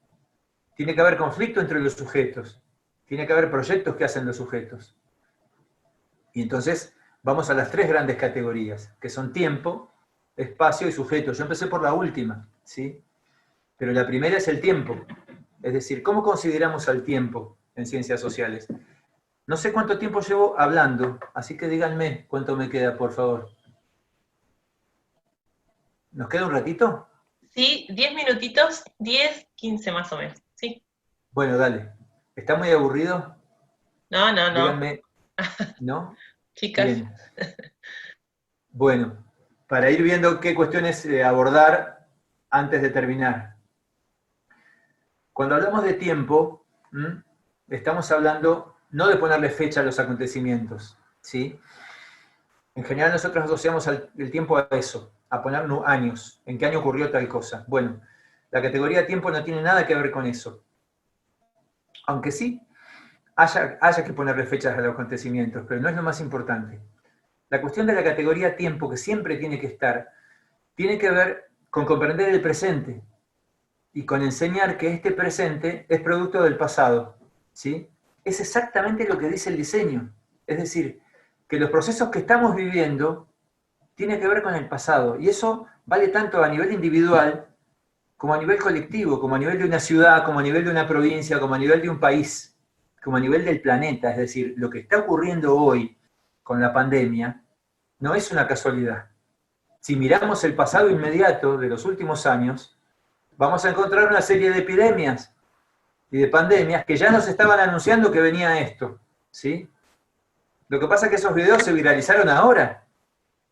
tiene que haber conflicto entre los sujetos, tiene que haber proyectos que hacen los sujetos. Y entonces vamos a las tres grandes categorías, que son tiempo, espacio y sujeto. Yo empecé por la última, ¿sí? Pero la primera es el tiempo. Es decir, ¿cómo consideramos al tiempo en ciencias sociales? No sé cuánto tiempo llevo hablando, así que díganme cuánto me queda, por favor. ¿Nos queda un ratito? Sí, 10 minutitos, 10, 15 más o menos, sí. Bueno, dale. ¿Está muy aburrido? No, no, no. Díganme, ¿no? Chicas. Bien. Bueno, para ir viendo qué cuestiones abordar antes de terminar. Cuando hablamos de tiempo, estamos hablando no de ponerle fecha a los acontecimientos, ¿sí? En general nosotros asociamos el tiempo a eso, a poner años, en qué año ocurrió tal cosa. Bueno, la categoría de tiempo no tiene nada que ver con eso. Aunque sí, haya que ponerle fechas a los acontecimientos, pero no es lo más importante. La cuestión de la categoría tiempo, que siempre tiene que estar, tiene que ver con comprender el presente y con enseñar que este presente es producto del pasado, ¿sí? Es exactamente lo que dice el diseño. Es decir, que los procesos que estamos viviendo tienen que ver con el pasado. Y eso vale tanto a nivel individual como a nivel colectivo, como a nivel de una ciudad, como a nivel de una provincia, como a nivel de un país, como a nivel del planeta. Es decir, lo que está ocurriendo hoy con la pandemia no es una casualidad. Si miramos el pasado inmediato de los últimos años, vamos a encontrar una serie de epidemias y de pandemias que ya nos estaban anunciando que venía esto, ¿sí? Lo que pasa es que esos videos se viralizaron ahora,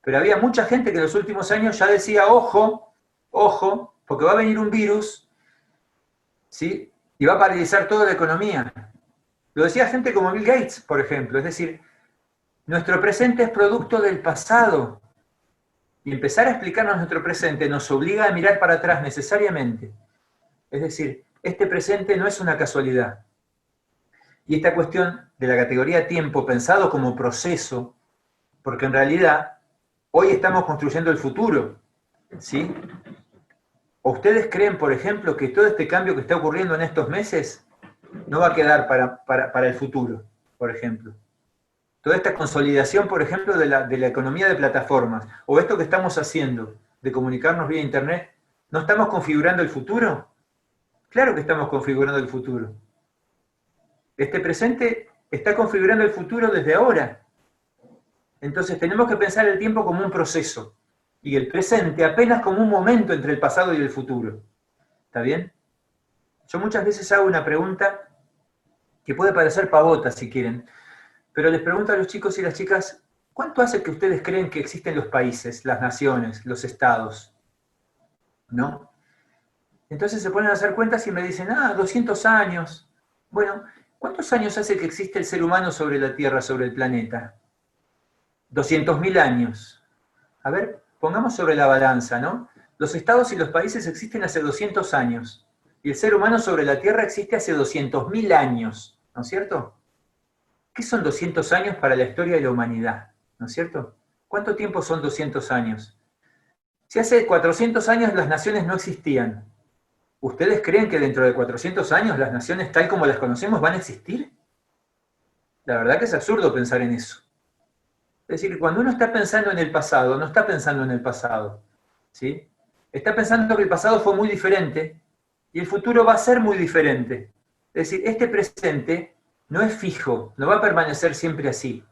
pero había mucha gente que en los últimos años ya decía, ojo, ojo, porque va a venir un virus, ¿sí? Y va a paralizar toda la economía. Lo decía gente como Bill Gates, por ejemplo, es decir, nuestro presente es producto del pasado. Y empezar a explicarnos nuestro presente nos obliga a mirar para atrás necesariamente. Es decir, este presente no es una casualidad. Y esta cuestión de la categoría tiempo pensado como proceso, porque en realidad hoy estamos construyendo el futuro, ¿sí? ¿O ustedes creen, por ejemplo, que todo este cambio que está ocurriendo en estos meses no va a quedar para el futuro, por ejemplo? Toda esta consolidación, por ejemplo, de la economía de plataformas, o esto que estamos haciendo, de comunicarnos vía Internet, ¿no estamos configurando el futuro? Claro que estamos configurando el futuro. Este presente está configurando el futuro desde ahora. Entonces tenemos que pensar el tiempo como un proceso, y el presente apenas como un momento entre el pasado y el futuro. ¿Está bien? Yo muchas veces hago una pregunta que puede parecer pavota si quieren, pero les pregunto a los chicos y las chicas, ¿cuánto hace que ustedes creen que existen los países, las naciones, los estados? ¿No? Entonces se ponen a hacer cuentas y me dicen, 200 años. Bueno, ¿cuántos años hace que existe el ser humano sobre la Tierra, sobre el planeta? 200.000 años. A ver, pongamos sobre la balanza, ¿no? Los estados y los países existen hace 200 años. Y el ser humano sobre la Tierra existe hace 200.000 años, ¿no es cierto? ¿Qué son 200 años para la historia de la humanidad? ¿No es cierto? ¿Cuánto tiempo son 200 años? Si hace 400 años las naciones no existían, ¿ustedes creen que dentro de 400 años las naciones tal como las conocemos van a existir? La verdad que es absurdo pensar en eso. Es decir, cuando uno está pensando en el pasado, no está pensando en el pasado, ¿sí? Está pensando que el pasado fue muy diferente y el futuro va a ser muy diferente. Es decir, este presente no es fijo, no va a permanecer siempre así.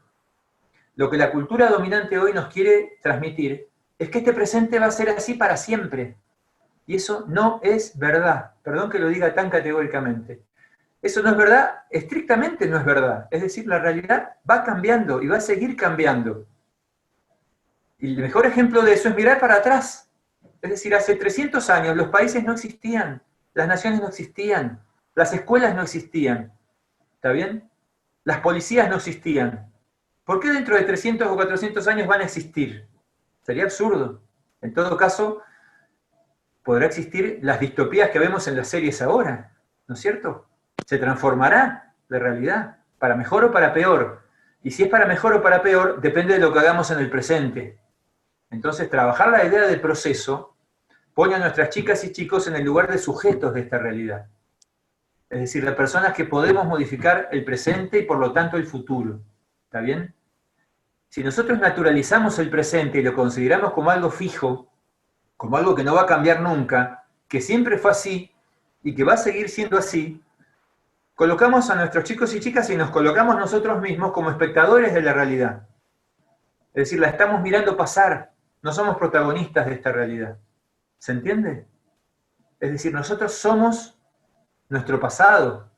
Lo que la cultura dominante hoy nos quiere transmitir es que este presente va a ser así para siempre. Y eso no es verdad. Perdón que lo diga tan categóricamente. Eso no es verdad, estrictamente no es verdad. Es decir, la realidad va cambiando y va a seguir cambiando. Y el mejor ejemplo de eso es mirar para atrás. Es decir, hace 300 años los países no existían, las naciones no existían, las escuelas no existían. ¿Está bien? Las policías no existían. ¿Por qué dentro de 300 o 400 años van a existir? Sería absurdo. En todo caso, podrá existir las distopías que vemos en las series ahora, ¿no es cierto? Se transformará la realidad, para mejor o para peor. Y si es para mejor o para peor, depende de lo que hagamos en el presente. Entonces, trabajar la idea del proceso pone a nuestras chicas y chicos en el lugar de sujetos de esta realidad. Es decir, de personas que podemos modificar el presente y por lo tanto el futuro. ¿Está bien? Si nosotros naturalizamos el presente y lo consideramos como algo fijo, como algo que no va a cambiar nunca, que siempre fue así y que va a seguir siendo así, colocamos a nuestros chicos y chicas y nos colocamos nosotros mismos como espectadores de la realidad. Es decir, la estamos mirando pasar, no somos protagonistas de esta realidad. ¿Se entiende? Es decir, nosotros somos nuestro pasado.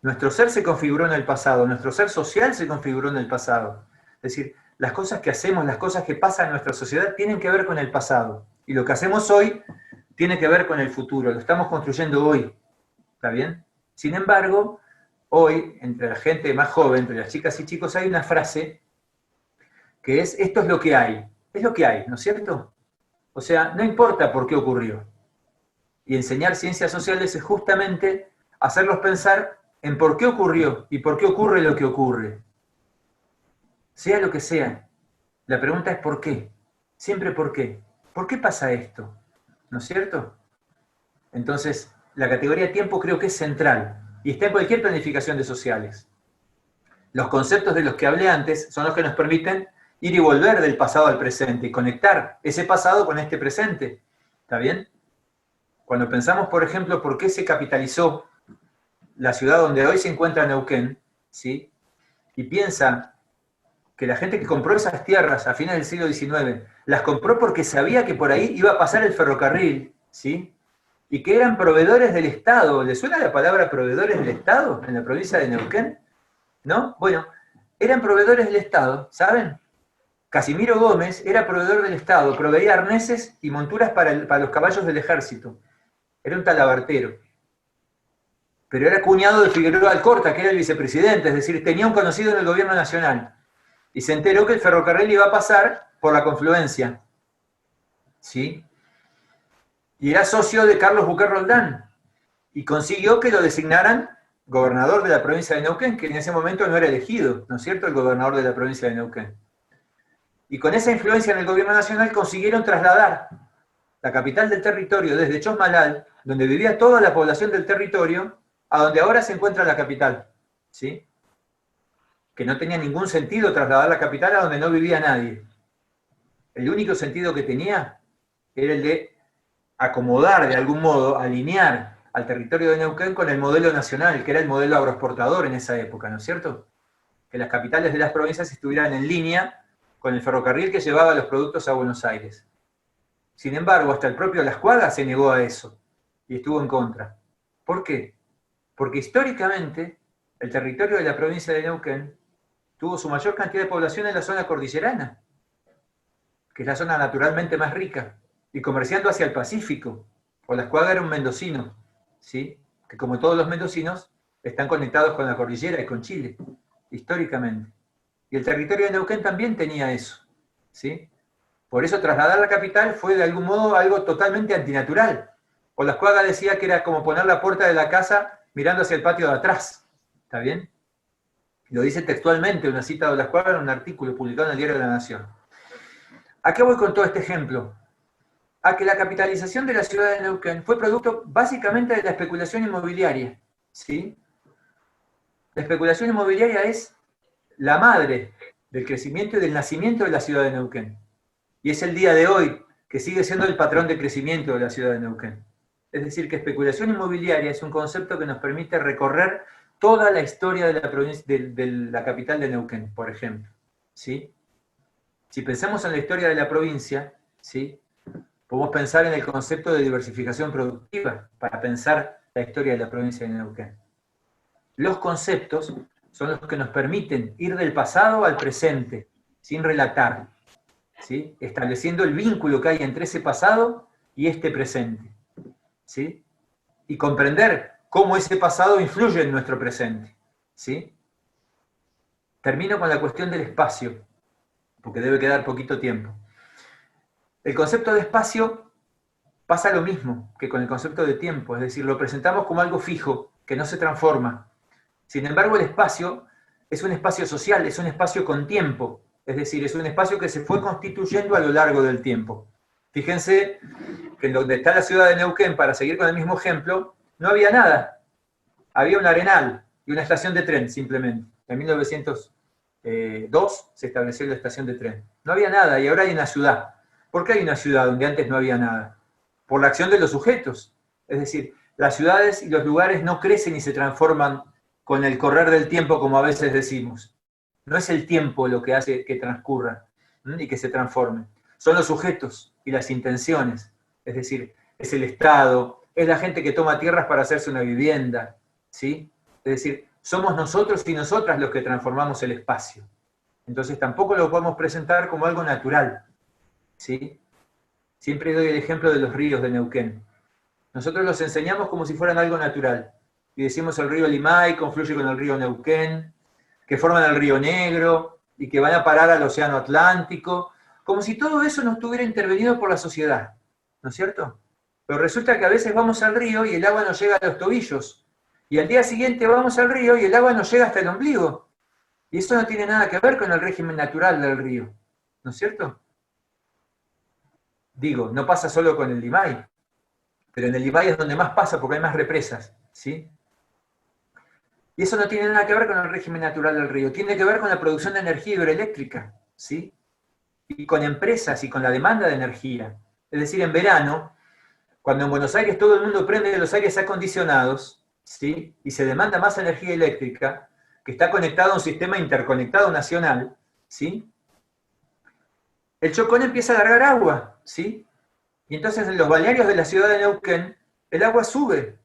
Nuestro ser se configuró en el pasado, nuestro ser social se configuró en el pasado. Es decir, las cosas que hacemos, las cosas que pasan en nuestra sociedad tienen que ver con el pasado. Y lo que hacemos hoy tiene que ver con el futuro, lo estamos construyendo hoy. ¿Está bien? Sin embargo, hoy, entre la gente más joven, entre las chicas y chicos, hay una frase que es, esto es lo que hay. Es lo que hay, ¿no es cierto? O sea, no importa por qué ocurrió. Y enseñar ciencias sociales es justamente hacerlos pensar en por qué ocurrió y por qué ocurre lo que ocurre. Sea lo que sea. La pregunta es ¿por qué? Siempre ¿por qué? ¿Por qué pasa esto? ¿No es cierto? Entonces, la categoría tiempo creo que es central y está en cualquier planificación de sociales. Los conceptos de los que hablé antes son los que nos permiten ir y volver del pasado al presente y conectar ese pasado con este presente. ¿Está bien? Cuando pensamos, por ejemplo, por qué se capitalizó la ciudad donde hoy se encuentra Neuquén, ¿sí? Y piensa que la gente que compró esas tierras a fines del siglo XIX, las compró porque sabía que por ahí iba a pasar el ferrocarril, ¿sí? Y que eran proveedores del Estado. ¿Les suena la palabra proveedores del Estado en la provincia de Neuquén? ¿No? Bueno, eran proveedores del Estado, ¿saben? Casimiro Gómez era proveedor del Estado, proveía arneses y monturas para los caballos del ejército. Era un talabartero. Pero era cuñado de Figueroa Alcorta, que era el vicepresidente, es decir, tenía un conocido en el gobierno nacional. Y se enteró que el ferrocarril iba a pasar por la confluencia, ¿sí? Y era socio de Carlos Buquer Roldán, y consiguió que lo designaran gobernador de la provincia de Neuquén, que en ese momento no era elegido, ¿no es cierto?, el gobernador de la provincia de Neuquén. Y con esa influencia en el gobierno nacional consiguieron trasladar la capital del territorio desde Chosmalal, donde vivía toda la población del territorio, a donde ahora se encuentra la capital, ¿sí? Que no tenía ningún sentido trasladar la capital a donde no vivía nadie. El único sentido que tenía era el de acomodar de algún modo, alinear al territorio de Neuquén con el modelo nacional, que era el modelo agroexportador en esa época, ¿no es cierto? Que las capitales de las provincias estuvieran en línea con el ferrocarril que llevaba los productos a Buenos Aires. Sin embargo, hasta el propio Lascuaga se negó a eso y estuvo en contra. ¿Por qué? Porque históricamente el territorio de la provincia de Neuquén tuvo su mayor cantidad de población en la zona cordillerana, que es la zona naturalmente más rica, y comerciando hacia el Pacífico. Lascuaga era un mendocino, ¿sí? Que como todos los mendocinos están conectados con la cordillera y con Chile, históricamente. Y el territorio de Neuquén también tenía eso, ¿sí? Por eso trasladar la capital fue de algún modo algo totalmente antinatural. Lascuaga decía que era como poner la puerta de la casa mirando hacia el patio de atrás, ¿está bien? Lo dice textualmente, una cita de Lascuaga en un artículo publicado en el Diario de la Nación. ¿A qué voy con todo este ejemplo? A que la capitalización de la ciudad de Neuquén fue producto básicamente de la especulación inmobiliaria, ¿sí? La especulación inmobiliaria es la madre del crecimiento y del nacimiento de la ciudad de Neuquén. Y es el día de hoy que sigue siendo el patrón de crecimiento de la ciudad de Neuquén. Es decir, que especulación inmobiliaria es un concepto que nos permite recorrer toda la historia de la provincia, de la capital de Neuquén, por ejemplo, ¿sí? Si pensamos en la historia de la provincia, ¿sí?, podemos pensar en el concepto de diversificación productiva para pensar la historia de la provincia de Neuquén. Los conceptos son los que nos permiten ir del pasado al presente, sin relatar, ¿sí?, estableciendo el vínculo que hay entre ese pasado y este presente, ¿sí?, y comprender cómo ese pasado influye en nuestro presente, ¿sí? Termino con la cuestión del espacio, porque debe quedar poquito tiempo. El concepto de espacio pasa lo mismo que con el concepto de tiempo, es decir, lo presentamos como algo fijo, que no se transforma. Sin embargo, el espacio es un espacio social, es un espacio con tiempo, es decir, es un espacio que se fue constituyendo a lo largo del tiempo. Fíjense que en donde está la ciudad de Neuquén, para seguir con el mismo ejemplo, no había nada. Había un arenal y una estación de tren, simplemente. En 1902 se estableció la estación de tren. No había nada y ahora hay una ciudad. ¿Por qué hay una ciudad donde antes no había nada? Por la acción de los sujetos. Es decir, las ciudades y los lugares no crecen y se transforman con el correr del tiempo, como a veces decimos. No es el tiempo lo que hace que transcurra y que se transforme. Son los sujetos y las intenciones. Es decir, es el Estado, es la gente que toma tierras para hacerse una vivienda, ¿sí? Es decir, somos nosotros y nosotras los que transformamos el espacio. Entonces tampoco lo podemos presentar como algo natural, ¿sí? Siempre doy el ejemplo de los ríos de Neuquén. Nosotros los enseñamos como si fueran algo natural. Y decimos el río Limay confluye con el río Neuquén, que forman el río Negro y que van a parar al océano Atlántico, como si todo eso no estuviera intervenido por la sociedad, ¿no es cierto? Pero resulta que a veces vamos al río y el agua nos llega a los tobillos, y al día siguiente vamos al río y el agua nos llega hasta el ombligo. Y eso no tiene nada que ver con el régimen natural del río, ¿no es cierto? Digo, no pasa solo con el Limay, pero en el Limay es donde más pasa porque hay más represas, ¿sí? Y eso no tiene nada que ver con el régimen natural del río, tiene que ver con la producción de energía hidroeléctrica, ¿sí? Y con empresas y con la demanda de energía. Es decir, en verano, cuando en Buenos Aires todo el mundo prende los aires acondicionados, ¿sí?, y se demanda más energía eléctrica, que está conectado a un sistema interconectado nacional, ¿sí?, el Chocón empieza a largar agua, ¿sí? Y entonces en los balnearios de la ciudad de Neuquén, el agua sube,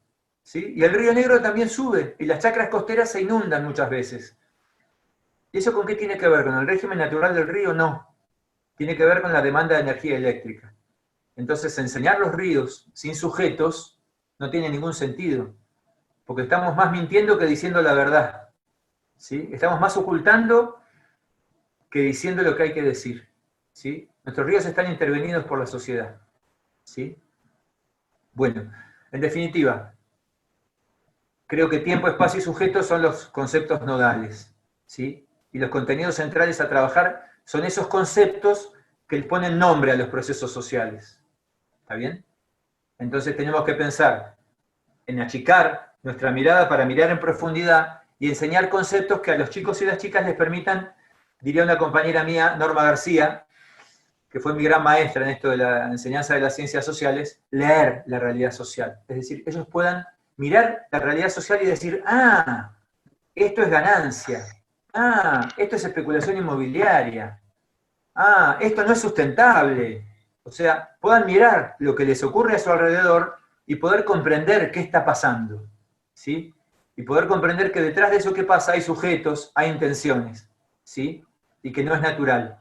¿sí? Y el río Negro también sube, y las chacras costeras se inundan muchas veces. ¿Y eso con qué tiene que ver? ¿Con el régimen natural del río? No. Tiene que ver con la demanda de energía eléctrica. Entonces, enseñar los ríos sin sujetos no tiene ningún sentido, porque estamos más mintiendo que diciendo la verdad, ¿sí? Estamos más ocultando que diciendo lo que hay que decir, ¿sí? Nuestros ríos están intervenidos por la sociedad, ¿sí? Bueno, en definitiva, creo que tiempo, espacio y sujeto son los conceptos nodales, ¿sí? Y los contenidos centrales a trabajar son esos conceptos que le ponen nombre a los procesos sociales, ¿está bien? Entonces tenemos que pensar en achicar nuestra mirada para mirar en profundidad y enseñar conceptos que a los chicos y las chicas les permitan, diría una compañera mía, Norma García, que fue mi gran maestra en esto de la enseñanza de las ciencias sociales, leer la realidad social. Es decir, ellos puedan mirar la realidad social y decir, ah, esto es ganancia, ah, esto es especulación inmobiliaria, ah, esto no es sustentable. O sea, puedan mirar lo que les ocurre a su alrededor y poder comprender qué está pasando, ¿sí? Y poder comprender que detrás de eso que pasa hay sujetos, hay intenciones, ¿sí? Y que no es natural,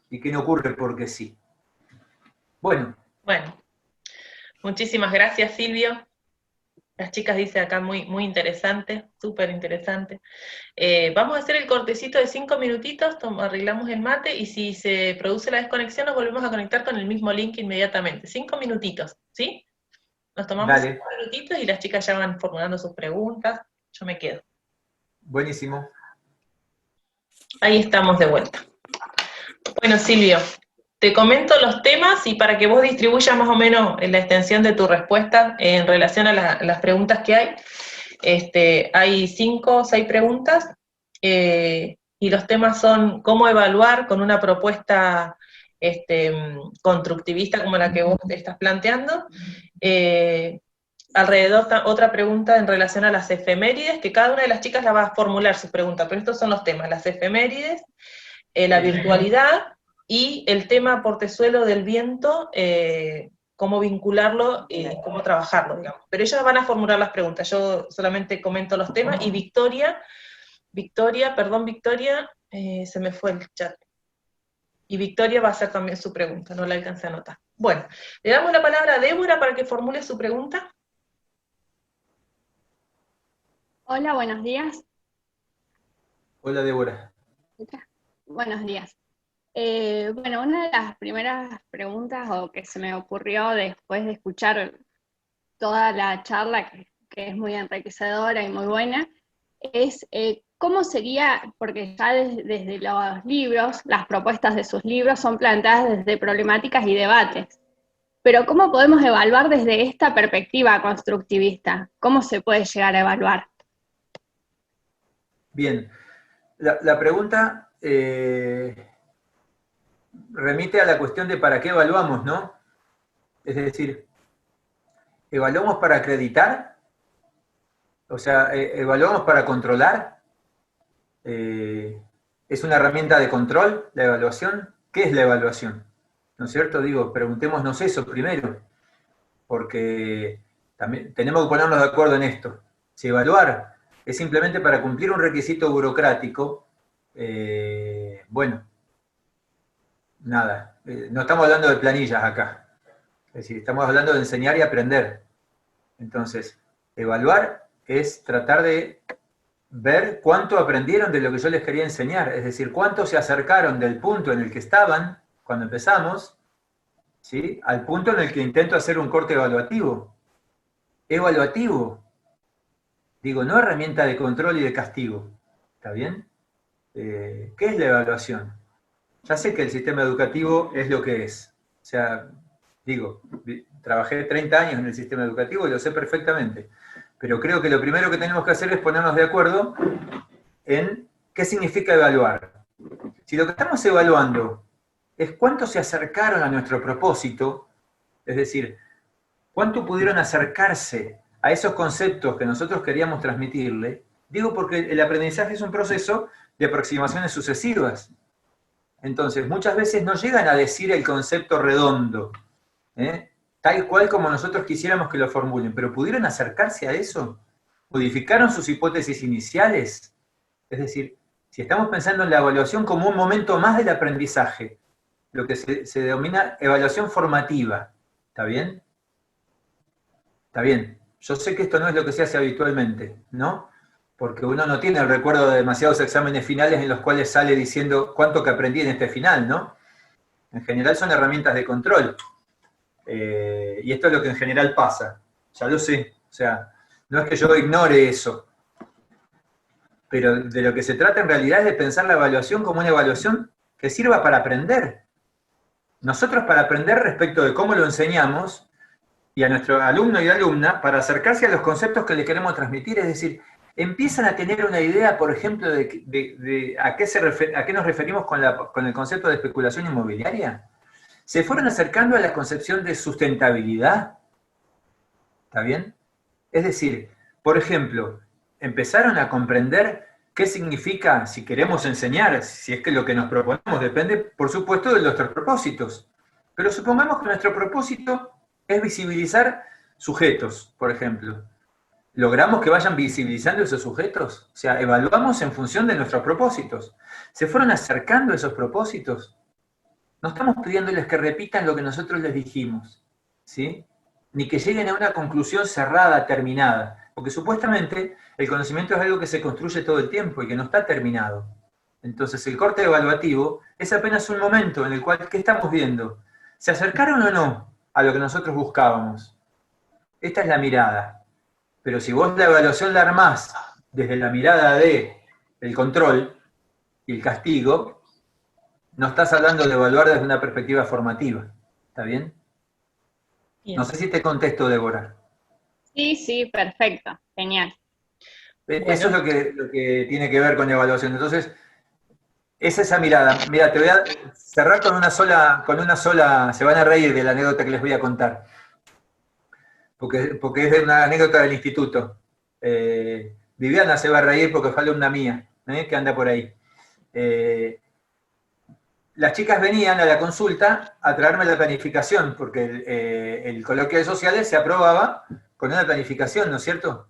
y que no ocurre porque sí. Bueno. Bueno, muchísimas gracias, Silvio. Las chicas dicen acá muy, muy interesante, súper interesante. Vamos a hacer el cortecito de 5 minutitos, arreglamos el mate, y si se produce la desconexión nos volvemos a conectar con el mismo link inmediatamente. 5 minutitos, ¿sí? Nos tomamos 5 minutitos y las chicas ya van formulando sus preguntas. Yo me quedo. Buenísimo. Ahí estamos de vuelta. Bueno, Silvio, te comento los temas y para que vos distribuyas más o menos la extensión de tu respuesta en relación a las preguntas que hay. Hay 5 o 6 preguntas y los temas son cómo evaluar con una propuesta constructivista como la que vos te estás planteando. Alrededor otra pregunta en relación a las efemérides, que cada una de las chicas la va a formular sus preguntas, pero estos son los temas: las efemérides, la virtualidad y el tema portezuelo del viento, cómo vincularlo y cómo trabajarlo, digamos. Pero ellas van a formular las preguntas, yo solamente comento los temas, y Victoria, se me fue el chat. Y Victoria va a hacer también su pregunta, no la alcancé a anotar. Bueno, le damos la palabra a Débora para que formule su pregunta. Hola, buenos días. Hola, Débora. Buenos días. Bueno, una de las primeras preguntas o que se me ocurrió después de escuchar toda la charla, que es muy enriquecedora y muy buena, es cómo sería, porque ya desde los libros, las propuestas de sus libros son planteadas desde problemáticas y debates, pero ¿cómo podemos evaluar desde esta perspectiva constructivista? ¿Cómo se puede llegar a evaluar? Bien, la pregunta remite a la cuestión de para qué evaluamos, ¿no? Es decir, ¿evaluamos para acreditar? O sea, ¿evaluamos para controlar? ¿Es una herramienta de control la evaluación? ¿Qué es la evaluación? ¿No es cierto? Digo, preguntémonos eso primero, porque también tenemos que ponernos de acuerdo en esto. Si evaluar es simplemente para cumplir un requisito burocrático, bueno, nada, no estamos hablando de planillas acá, es decir, estamos hablando de enseñar y aprender. Entonces, evaluar es tratar de ver cuánto aprendieron de lo que yo les quería enseñar, es decir, cuánto se acercaron del punto en el que estaban cuando empezamos, ¿sí?, al punto en el que intento hacer un corte evaluativo. Evaluativo. Digo, no herramienta de control y de castigo. ¿Está bien? ¿Qué es la evaluación? Ya sé que el sistema educativo es lo que es. O sea, digo, trabajé 30 años en el sistema educativo y lo sé perfectamente. Pero creo que lo primero que tenemos que hacer es ponernos de acuerdo en qué significa evaluar. Si lo que estamos evaluando es cuánto se acercaron a nuestro propósito, es decir, cuánto pudieron acercarse a esos conceptos que nosotros queríamos transmitirle, digo porque el aprendizaje es un proceso de aproximaciones sucesivas. Entonces, muchas veces no llegan a decir el concepto redondo, tal cual como nosotros quisiéramos que lo formulen, pero ¿pudieron acercarse a eso? ¿Modificaron sus hipótesis iniciales? Es decir, si estamos pensando en la evaluación como un momento más del aprendizaje, lo que se denomina evaluación formativa, ¿está bien? Está bien. Yo sé que esto no es lo que se hace habitualmente, ¿no? Porque uno no tiene el recuerdo de demasiados exámenes finales en los cuales sale diciendo cuánto que aprendí en este final, ¿no? En general son herramientas de control. Y esto es lo que en general pasa. Ya lo sé. O sea, no es que yo ignore eso. Pero de lo que se trata en realidad es de pensar la evaluación como una evaluación que sirva para aprender. Nosotros para aprender respecto de cómo lo enseñamos, y a nuestro alumno y alumna, para acercarse a los conceptos que le queremos transmitir, es decir, empiezan a tener una idea, por ejemplo, de a qué nos referimos con el concepto de especulación inmobiliaria. Se fueron acercando a la concepción de sustentabilidad. ¿Está bien? Es decir, por ejemplo, empezaron a comprender qué significa, si queremos enseñar, si es que lo que nos proponemos depende, por supuesto, de nuestros propósitos. Pero supongamos que nuestro propósito es visibilizar sujetos, por ejemplo. ¿Logramos que vayan visibilizando esos sujetos? O sea, evaluamos en función de nuestros propósitos. ¿Se fueron acercando a esos propósitos? No estamos pidiéndoles que repitan lo que nosotros les dijimos, ¿sí? Ni que lleguen a una conclusión cerrada, terminada. Porque supuestamente el conocimiento es algo que se construye todo el tiempo y que no está terminado. Entonces el corte evaluativo es apenas un momento en el cual, ¿qué estamos viendo? ¿Se acercaron o no a lo que nosotros buscábamos? Esta es la mirada. Pero si vos la evaluación la armás desde la mirada de el control y el castigo, no estás hablando de evaluar desde una perspectiva formativa. ¿Está bien? Bien. No sé si te contesto, Débora. Sí, sí, perfecto, genial. Eso es lo que tiene que ver con evaluación. Entonces, es esa mirada. Mira, te voy a cerrar con una sola, se van a reír de la anécdota que les voy a contar. Porque es de una anécdota del instituto. Viviana se va a reír porque fue alumna mía, que anda por ahí. Las chicas venían a la consulta a traerme la planificación, porque el coloquio de sociales se aprobaba con una planificación, ¿no es cierto?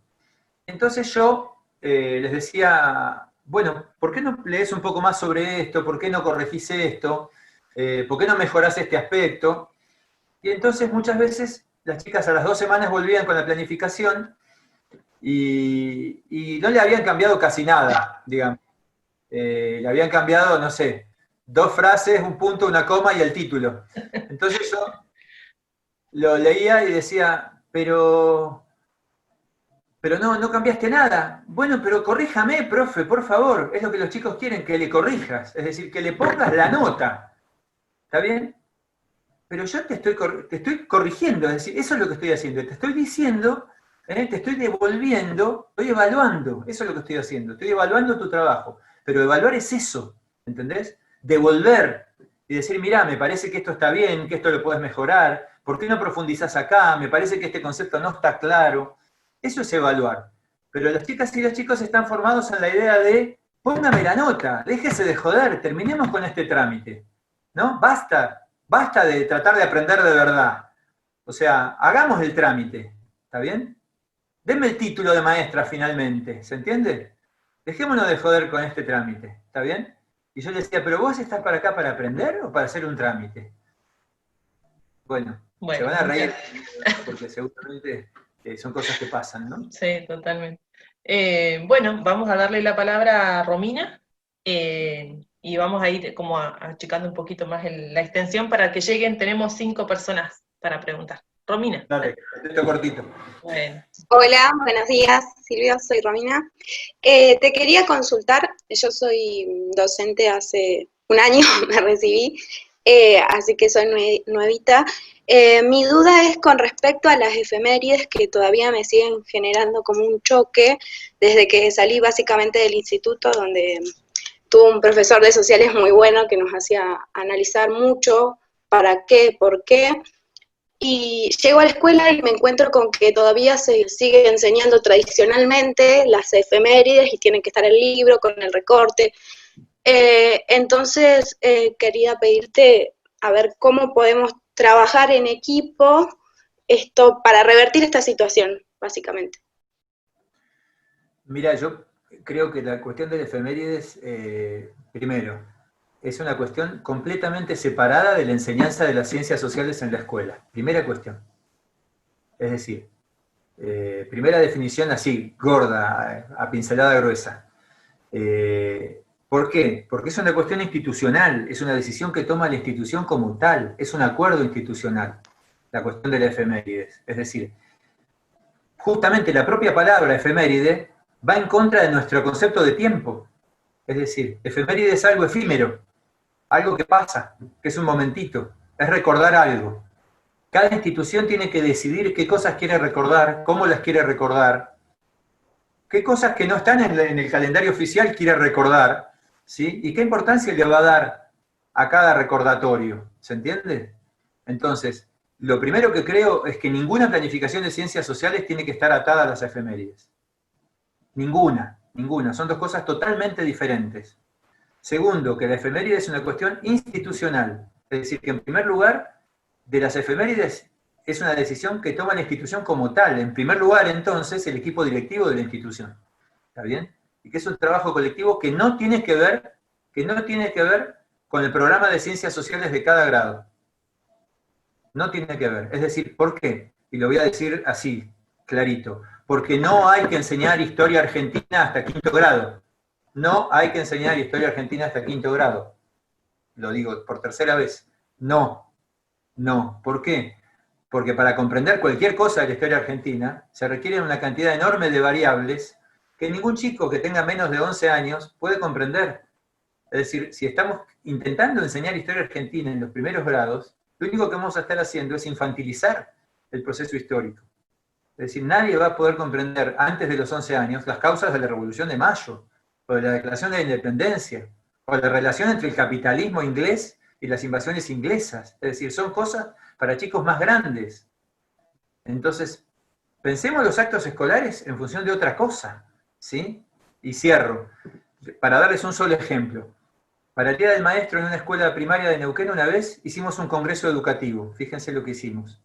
Entonces yo les decía, bueno, ¿por qué no lees un poco más sobre esto? ¿Por qué no corregís esto? ¿Por qué no mejorás este aspecto? Y entonces muchas veces las chicas a las 2 semanas volvían con la planificación y no le habían cambiado casi nada, digamos. Le habían cambiado, no sé, 2 frases, un punto, una coma y el título. Entonces yo lo leía y decía, pero no cambiaste nada. Bueno, pero corríjame, profe, por favor. Es lo que los chicos quieren, que le corrijas. Es decir, que le pongas la nota. ¿Está bien? Pero yo te estoy corrigiendo, es decir, eso es lo que estoy haciendo. Te estoy diciendo, te estoy devolviendo, estoy evaluando. Eso es lo que estoy haciendo. Estoy evaluando tu trabajo. Pero evaluar es eso, ¿entendés? Devolver y decir, mirá, me parece que esto está bien, que esto lo puedes mejorar. ¿Por qué no profundizás acá? Me parece que este concepto no está claro. Eso es evaluar. Pero las chicas y los chicos están formados en la idea de, póngame la nota, déjese de joder, terminemos con este trámite. ¿No? Basta de tratar de aprender de verdad. O sea, hagamos el trámite. ¿Está bien? Denme el título de maestra finalmente. ¿Se entiende? Dejémonos de joder con este trámite. ¿Está bien? Y yo le decía, ¿pero vos estás para acá para aprender o para hacer un trámite? Bueno, se van a reír porque seguramente son cosas que pasan, ¿no? Sí, totalmente. Bueno, vamos a darle la palabra a Romina y vamos a ir como achicando un poquito más la extensión para que lleguen. Tenemos 5 personas para preguntar. Romina. Dale, esto cortito. Bueno. Hola, buenos días, Silvia, soy Romina. Te quería consultar, yo soy docente hace un año, me recibí, así que soy nuevita. Mi duda es con respecto a las efemérides que todavía me siguen generando como un choque desde que salí básicamente del instituto, donde tuve un profesor de sociales muy bueno que nos hacía analizar mucho para qué, por qué. Y llego a la escuela y me encuentro con que todavía se sigue enseñando tradicionalmente las efemérides y tienen que estar el libro con el recorte. Entonces, quería pedirte a ver cómo podemos trabajar en equipo esto para revertir esta situación, básicamente. Mira, yo creo que la cuestión de la efemérides, primero, es una cuestión completamente separada de la enseñanza de las ciencias sociales en la escuela. Primera cuestión. Es decir, primera definición así, gorda, a pincelada gruesa. ¿Por qué? Porque es una cuestión institucional, es una decisión que toma la institución como tal, es un acuerdo institucional, la cuestión de la efemérides. Es decir, justamente la propia palabra efeméride va en contra de nuestro concepto de tiempo. Es decir, efeméride es algo efímero, algo que pasa, que es un momentito, es recordar algo. Cada institución tiene que decidir qué cosas quiere recordar, cómo las quiere recordar, qué cosas que no están en el calendario oficial quiere recordar, ¿sí? Y qué importancia le va a dar a cada recordatorio, ¿se entiende? Entonces, lo primero que creo es que ninguna planificación de ciencias sociales tiene que estar atada a las efemérides. Ninguna, ninguna. Son dos cosas totalmente diferentes. Segundo, que la efeméride es una cuestión institucional. Es decir, que en primer lugar, de las efemérides es una decisión que toma la institución como tal. En primer lugar, entonces, el equipo directivo de la institución. ¿Está bien? Y que es un trabajo colectivo que no tiene que ver, con el programa de ciencias sociales de cada grado. No tiene que ver. Es decir, ¿por qué? Y lo voy a decir así, clarito. Porque no hay que enseñar historia argentina hasta quinto grado. No hay que enseñar historia argentina hasta quinto grado. Lo digo por tercera vez. No. No. ¿Por qué? Porque para comprender cualquier cosa de la historia argentina se requiere una cantidad enorme de variables que ningún chico que tenga menos de 11 años puede comprender. Es decir, si estamos intentando enseñar historia argentina en los primeros grados, lo único que vamos a estar haciendo es infantilizar el proceso histórico. Es decir, nadie va a poder comprender antes de los 11 años las causas de la Revolución de Mayo, o de la Declaración de la Independencia, o la relación entre el capitalismo inglés y las invasiones inglesas. Es decir, son cosas para chicos más grandes. Entonces, pensemos los actos escolares en función de otra cosa, ¿sí? Y cierro, para darles un solo ejemplo. Para el Día del Maestro en una escuela primaria de Neuquén una vez hicimos un congreso educativo, fíjense lo que hicimos,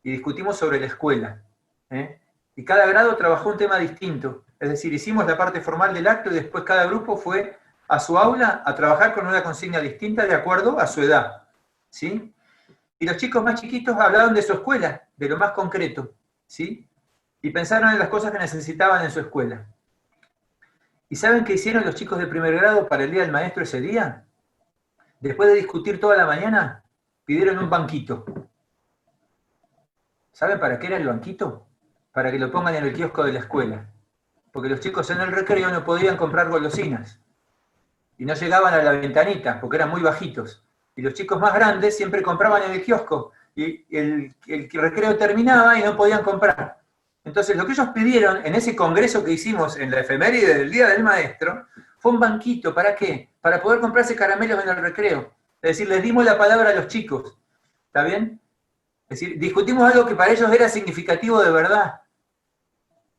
y discutimos sobre la escuela, ¿eh? Y cada grado trabajó un tema distinto, es decir, hicimos la parte formal del acto y después cada grupo fue a su aula a trabajar con una consigna distinta de acuerdo a su edad, ¿sí? Y los chicos más chiquitos hablaron de su escuela, de lo más concreto, ¿sí? Y pensaron en las cosas que necesitaban en su escuela. ¿Y saben qué hicieron los chicos de primer grado para el Día del Maestro ese día? Después de discutir toda la mañana, pidieron un banquito. ¿Saben para qué era el banquito? Para que lo pongan en el kiosco de la escuela. Porque los chicos en el recreo no podían comprar golosinas. Y no llegaban a la ventanita, porque eran muy bajitos. Y los chicos más grandes siempre compraban en el kiosco. Y el recreo terminaba y no podían comprar. Entonces, lo que ellos pidieron en ese congreso que hicimos en la efeméride del Día del Maestro fue un banquito. ¿Para qué? Para poder comprarse caramelos en el recreo. Es decir, les dimos la palabra a los chicos. ¿Está bien? Es decir, discutimos algo que para ellos era significativo de verdad.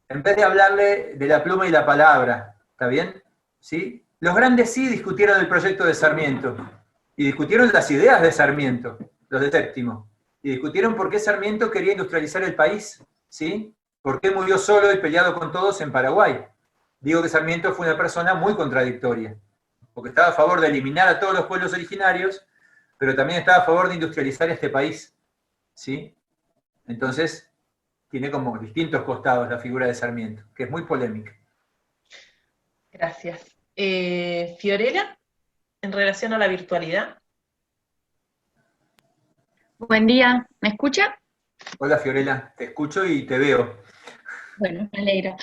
En vez de hablarle de la pluma y la palabra. ¿Está bien? ¿Sí? Los grandes sí discutieron el proyecto de Sarmiento. Y discutieron las ideas de Sarmiento, los de séptimo. Y discutieron por qué Sarmiento quería industrializar el país. ¿Sí? ¿Por qué murió solo y peleado con todos en Paraguay? Digo que Sarmiento fue una persona muy contradictoria, porque estaba a favor de eliminar a todos los pueblos originarios, pero también estaba a favor de industrializar este país, ¿sí? Entonces, tiene como distintos costados la figura de Sarmiento, que es muy polémica. Gracias. Fiorella, en relación a la virtualidad. Buen día, ¿me escucha? Hola Fiorella, te escucho y te veo. Bueno, me alegro.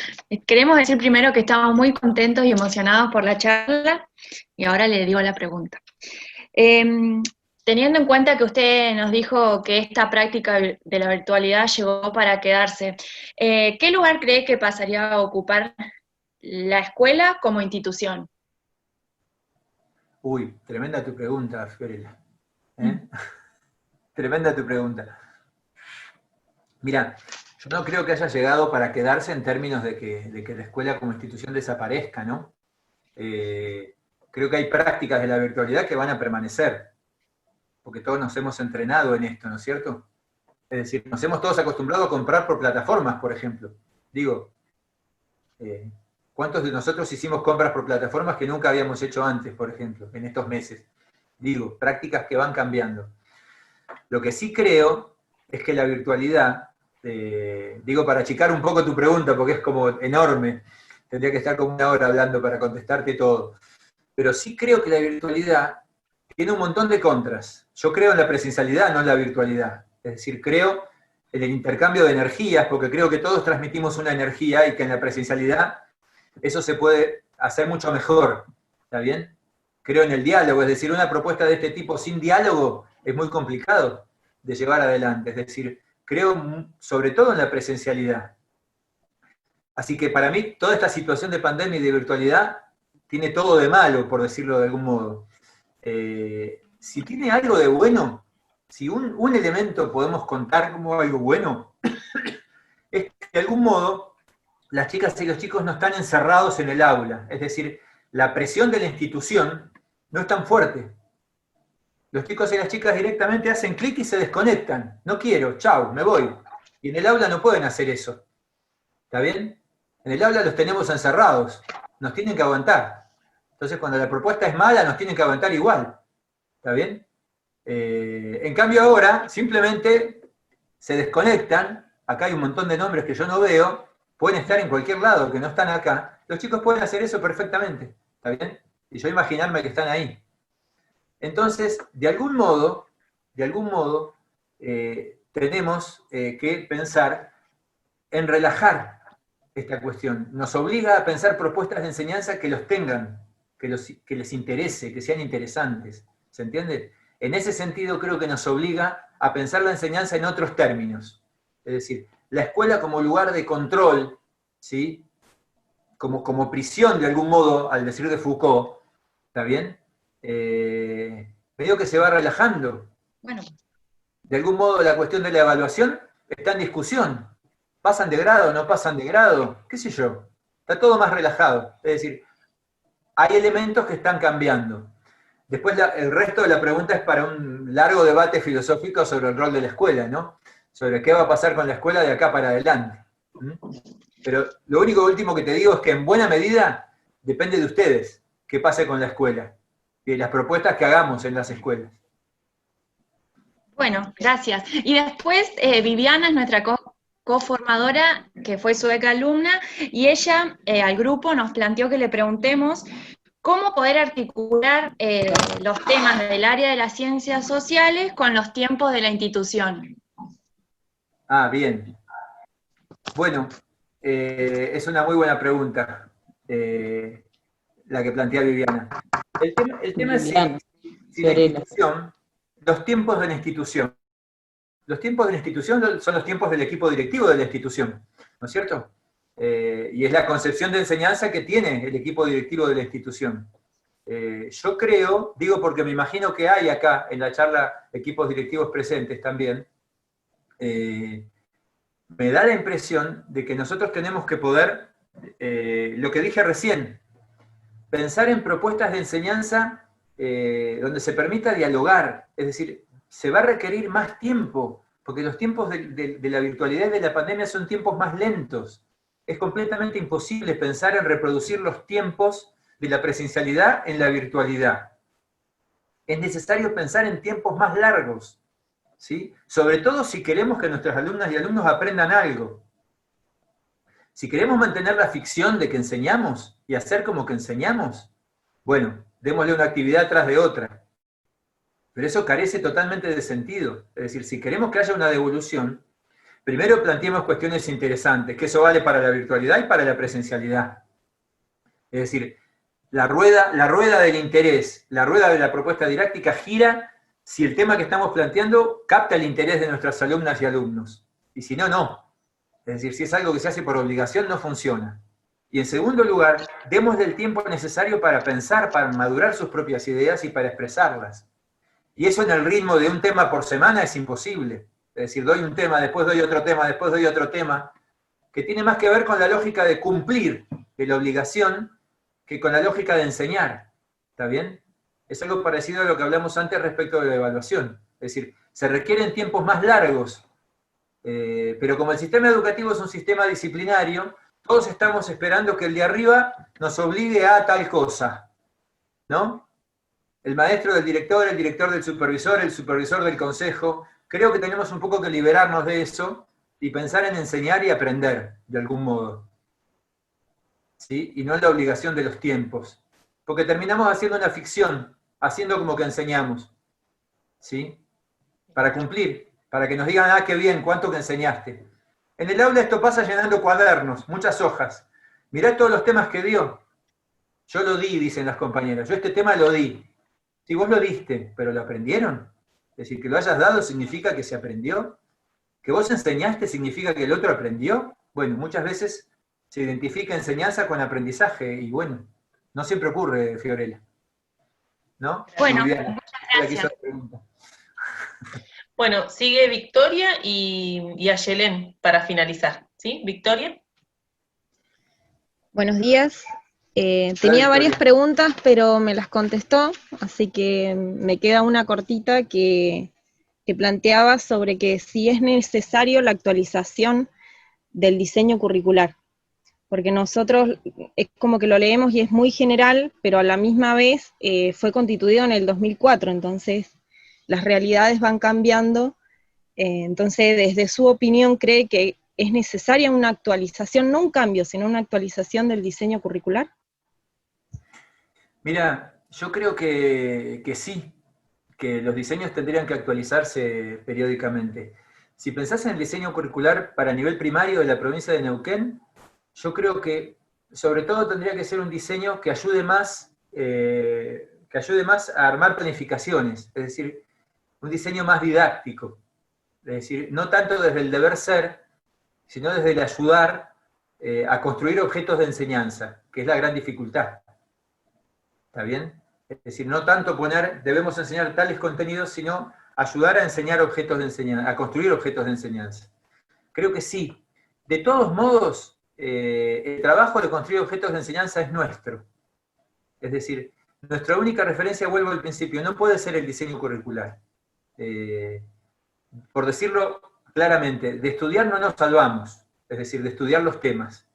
Queremos decir primero que estamos muy contentos y emocionados por la charla, y ahora le digo la pregunta. Teniendo en cuenta que usted nos dijo que esta práctica de la virtualidad llegó para quedarse, ¿qué lugar cree que pasaría a ocupar la escuela como institución? Uy, tremenda tu pregunta, Fiorella. Tremenda tu pregunta. Mira, yo no creo que haya llegado para quedarse en términos de que la escuela como institución desaparezca, ¿no? Creo que hay prácticas de la virtualidad que van a permanecer, porque todos nos hemos entrenado en esto, ¿no es cierto? Es decir, nos hemos todos acostumbrado a comprar por plataformas, por ejemplo. Digo, ¿cuántos de nosotros hicimos compras por plataformas que nunca habíamos hecho antes, por ejemplo, en estos meses? Digo, prácticas que van cambiando. Lo que sí creo es que la virtualidad, digo para achicar un poco tu pregunta, porque es como enorme, tendría que estar como una hora hablando para contestarte todo. pero sí creo que la virtualidad tiene un montón de contras. Yo creo en la presencialidad, no en la virtualidad. Es decir, creo en el intercambio de energías, porque creo que todos transmitimos una energía y que en la presencialidad eso se puede hacer mucho mejor. ¿Está bien? Creo en el diálogo, es decir, una propuesta de este tipo sin diálogo es muy complicado de llevar adelante. Es decir, creo sobre todo en la presencialidad. Así que para mí toda esta situación de pandemia y de virtualidad tiene todo de malo, por decirlo de algún modo. Si tiene algo de bueno, si un elemento podemos contar como algo bueno, es que de algún modo las chicas y los chicos no están encerrados en el aula. Es decir, la presión de la institución no es tan fuerte. Los chicos y las chicas directamente hacen clic y se desconectan. No quiero, chau, me voy. Y en el aula no pueden hacer eso. ¿Está bien? En el aula los tenemos encerrados. Nos tienen que aguantar. Entonces, cuando la propuesta es mala, nos tienen que aguantar igual. ¿Está bien? En cambio ahora, simplemente se desconectan. Acá hay un montón de nombres que yo no veo. Pueden estar en cualquier lado, que no están acá. Los chicos pueden hacer eso perfectamente. ¿Está bien? Y yo imaginarme que están ahí. Entonces, de algún modo, tenemos que pensar en relajar esta cuestión. Nos obliga a pensar propuestas de enseñanza que los tengan, que les interese, que sean interesantes. ¿Se entiende? En ese sentido creo que nos obliga a pensar la enseñanza en otros términos. Es decir, la escuela como lugar de control, ¿sí? Como prisión de algún modo, al decir de Foucault, ¿está bien? Medio que se va relajando. Bueno. De algún modo la cuestión de la evaluación está en discusión. ¿Pasan de grado o no pasan de grado? ¿Qué sé yo? Está todo más relajado. Es decir, hay elementos que están cambiando. Después el resto de la pregunta es para un largo debate filosófico sobre el rol de la escuela, ¿no? Sobre qué va a pasar con la escuela de acá para adelante. Pero lo único último que te digo es que en buena medida depende de ustedes qué pase con la escuela y de las propuestas que hagamos en las escuelas. Bueno, gracias. Y después Viviana es nuestra coformadora, que fue su beca alumna, y ella al grupo nos planteó que le preguntemos cómo poder articular los temas del área de las ciencias sociales con los tiempos de la institución. Ah, bien. Bueno, es una muy buena pregunta la que plantea Viviana. El tema es si la institución, los tiempos de la institución. Los tiempos de la institución son los tiempos del equipo directivo de la institución, ¿no es cierto? Y es la concepción de enseñanza que tiene el equipo directivo de la institución. Yo creo, digo porque me imagino que hay acá en la charla equipos directivos presentes también, me da la impresión de que nosotros tenemos que poder, lo que dije recién, pensar en propuestas de enseñanza donde se permita dialogar, es decir, se va a requerir más tiempo, porque los tiempos de la virtualidad y de la pandemia son tiempos más lentos. Es completamente imposible pensar en reproducir los tiempos de la presencialidad en la virtualidad. Es necesario pensar en tiempos más largos, ¿sí? Sobre todo si queremos que nuestras alumnas y alumnos aprendan algo. Si queremos mantener la ficción de que enseñamos y hacer como que enseñamos, bueno, démosle una actividad tras de otra. Pero eso carece totalmente de sentido. Es decir, si queremos que haya una devolución, primero planteemos cuestiones interesantes, que eso vale para la virtualidad y para la presencialidad. Es decir, la rueda del interés, la rueda de la propuesta didáctica gira si el tema que estamos planteando capta el interés de nuestras alumnas y alumnos. Y si no, no. Es decir, si es algo que se hace por obligación, no funciona. Y en segundo lugar, démosle el tiempo necesario para pensar, para madurar sus propias ideas y para expresarlas. Y eso en el ritmo de un tema por semana es imposible. Es decir, doy un tema, después doy otro tema, después doy otro tema, que tiene más que ver con la lógica de cumplir, de la obligación, que con la lógica de enseñar. ¿Está bien? Es algo parecido a lo que hablamos antes respecto de la evaluación. Es decir, se requieren tiempos más largos, pero como el sistema educativo es un sistema disciplinario, todos estamos esperando que el de arriba nos obligue a tal cosa, ¿no? El maestro del director, el director del supervisor, el supervisor del consejo. Creo que tenemos un poco que liberarnos de eso y pensar en enseñar y aprender, de algún modo. ¿Sí? Y no en la obligación de los tiempos. porque terminamos haciendo una ficción, haciendo como que enseñamos, ¿sí? Para cumplir, para que nos digan, ah, qué bien, cuánto que enseñaste. En el aula esto pasa llenando cuadernos, muchas hojas. Mirá todos los temas que dio. Yo lo di, dicen las compañeras, yo este tema lo di. Si vos lo diste, pero lo aprendieron, es decir, que lo hayas dado significa que se aprendió, que vos enseñaste significa que el otro aprendió. Bueno, muchas veces se identifica enseñanza con aprendizaje, y bueno, no siempre ocurre, Fiorella. ¿No? Bueno, Viviana, muchas la que hizo gracias. la pregunta. Bueno, sigue Victoria y Ayelén para finalizar. ¿Sí? Victoria. Buenos días. Tenía Victoria. varias preguntas, pero me las contestó, así que me queda una cortita que planteaba sobre que si es necesario la actualización del diseño curricular, porque nosotros es como que lo leemos y es muy general, pero a la misma vez fue constituido en el 2004, entonces las realidades van cambiando, entonces desde su opinión cree que es necesaria una actualización, no un cambio, sino una actualización del diseño curricular. Mira, yo creo que sí, que los diseños tendrían que actualizarse periódicamente. Si pensás en el diseño curricular para nivel primario de la provincia de Neuquén, yo creo que sobre todo tendría que ser un diseño que ayude más a armar planificaciones, es decir, un diseño más didáctico. Es decir, no tanto desde el deber ser, sino desde el ayudar a construir objetos de enseñanza, que es la gran dificultad. ¿Está bien? Es decir, no tanto poner, debemos enseñar tales contenidos, sino ayudar a enseñar objetos de enseñanza, a construir objetos de enseñanza. Creo que sí. De todos modos, el trabajo de construir objetos de enseñanza es nuestro. Es decir, nuestra única referencia, vuelvo al principio, no puede ser el diseño curricular. Por decirlo claramente, de estudiar no nos salvamos, es decir, de estudiar los temas.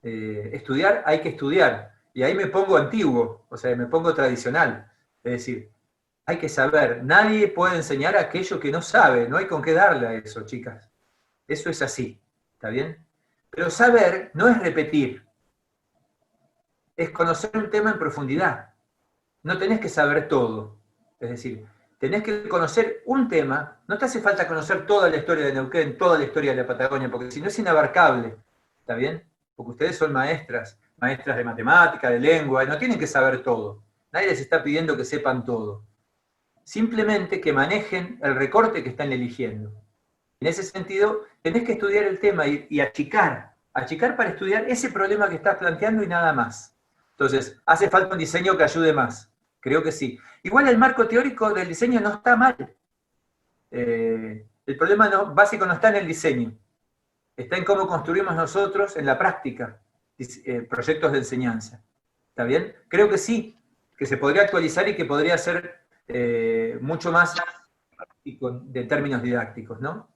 Estudiar hay que estudiar. Y ahí me pongo antiguo, o sea, me pongo tradicional. Es decir, hay que saber. Nadie puede enseñar aquello que no sabe. No hay con qué darle a eso, chicas. Eso es así. ¿Está bien? Pero saber no es repetir. Es conocer un tema en profundidad. No tenés que saber todo. Es decir, tenés que conocer un tema. No te hace falta conocer toda la historia de Neuquén, toda la historia de la Patagonia, porque si no es inabarcable. ¿Está bien? Porque ustedes son maestras de matemática, de lengua, y no tienen que saber todo. Nadie les está pidiendo que sepan todo. Simplemente que manejen el recorte que están eligiendo. En ese sentido, tenés que estudiar el tema y achicar para estudiar ese problema que estás planteando y nada más. Entonces, hace falta un diseño que ayude más. Creo que sí. Igual el marco teórico del diseño no está mal. El problema básico no está en el diseño. Está en cómo construimos nosotros en la práctica proyectos de enseñanza. ¿Está bien? Creo que sí, que se podría actualizar y que podría ser mucho más práctico de términos didácticos, ¿no?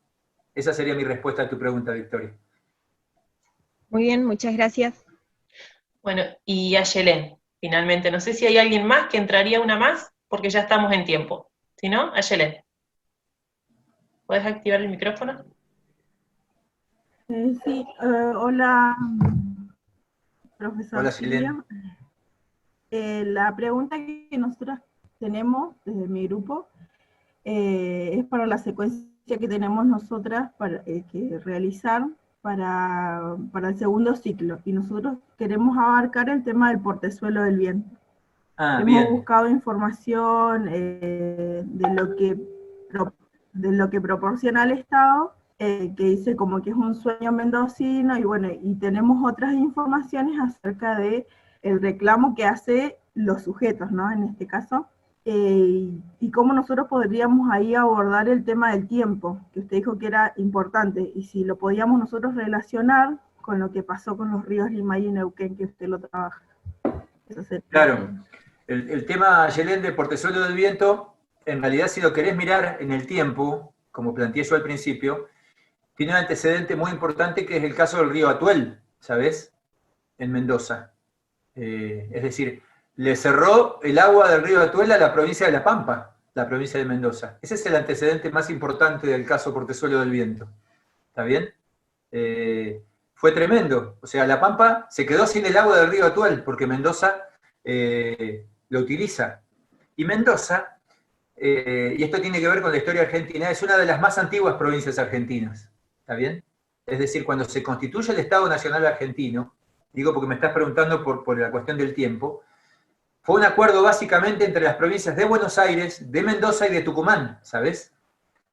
Esa sería mi respuesta a tu pregunta, Victoria. Muy bien, muchas gracias. Bueno, y Ayelén, finalmente. No sé si hay alguien más que entraría una más, porque ya estamos en tiempo. Si no, Ayelén. ¿Puedes activar el micrófono? Sí, hola, profesor Hola, Silvia. La pregunta que nosotros tenemos desde mi grupo es para la secuencia que tenemos nosotras que realizar para el segundo ciclo. Y nosotros queremos abarcar el tema del portezuelo del viento. Hemos buscado información de lo que proporciona el Estado, que dice como que es un sueño mendocino, y bueno, y tenemos otras informaciones acerca de el reclamo que hace los sujetos, ¿no? En este caso, y cómo nosotros podríamos ahí abordar el tema del tiempo, que usted dijo que era importante, y si lo podíamos nosotros relacionar con lo que pasó con los ríos Limay y Neuquén, que usted lo trabaja. Claro, el tema, Ayelén, de portezuelo del viento, en realidad si lo querés mirar en el tiempo, como planteé yo al principio, tiene un antecedente muy importante que es el caso del río Atuel, ¿sabés? En Mendoza. Es decir, le cerró el agua del río Atuel a la provincia de La Pampa, la provincia de Mendoza. Ese es el antecedente más importante del caso portezuelo del viento. ¿Está bien? Fue tremendo. O sea, La Pampa se quedó sin el agua del río Atuel porque Mendoza lo utiliza. Y Mendoza, y esto tiene que ver con la historia argentina, es una de las más antiguas provincias argentinas, ¿está bien? Es decir, cuando se constituye el Estado Nacional Argentino, digo porque me estás preguntando por la cuestión del tiempo, fue un acuerdo básicamente entre las provincias de Buenos Aires, de Mendoza y de Tucumán, ¿sabes?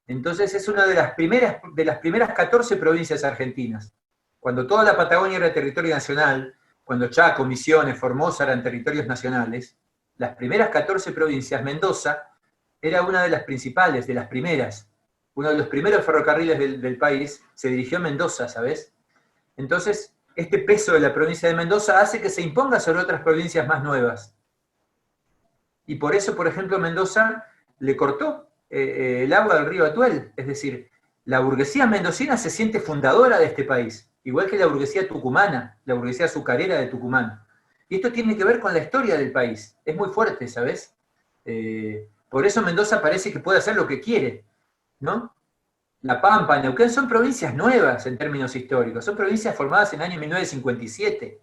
Entonces es una de las primeras 14 provincias argentinas. Cuando toda la Patagonia era territorio nacional, cuando Chaco, Misiones, Formosa eran territorios nacionales, las primeras 14 provincias, Mendoza era una de las principales, de las primeras. Uno de los primeros ferrocarriles del país se dirigió a Mendoza, ¿sabes? Entonces, este peso de la provincia de Mendoza hace que se imponga sobre otras provincias más nuevas. Y por eso, por ejemplo, Mendoza le cortó el agua del río Atuel. Es decir, la burguesía mendocina se siente fundadora de este país, igual que la burguesía tucumana, la burguesía azucarera de Tucumán. Y esto tiene que ver con la historia del país. Es muy fuerte, ¿sabes? Por eso Mendoza parece que puede hacer lo que quiere, ¿no? La Pampa, Neuquén son provincias nuevas en términos históricos, son provincias formadas en el año 1957.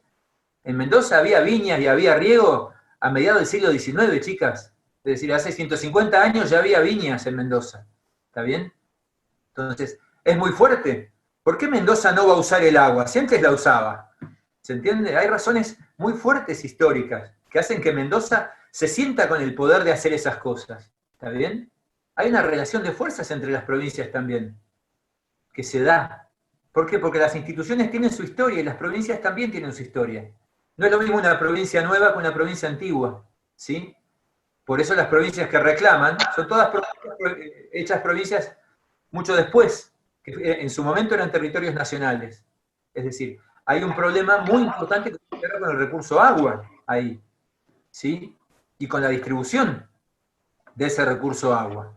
En Mendoza había viñas y había riego a mediados del siglo XIX, chicas. Es decir, hace 150 años ya había viñas en Mendoza. ¿Está bien? Entonces, es muy fuerte. ¿Por qué Mendoza no va a usar el agua? Si antes la usaba. ¿Se entiende? Hay razones muy fuertes históricas que hacen que Mendoza se sienta con el poder de hacer esas cosas. ¿Está bien? Hay una relación de fuerzas entre las provincias también, que se da. ¿Por qué? Porque las instituciones tienen su historia y las provincias también tienen su historia. No es lo mismo una provincia nueva que una provincia antigua, ¿sí? Por eso las provincias que reclaman son todas hechas provincias mucho después, que en su momento eran territorios nacionales. Es decir, hay un problema muy importante que tiene que ver con el recurso agua ahí, ¿sí? Y con la distribución de ese recurso agua.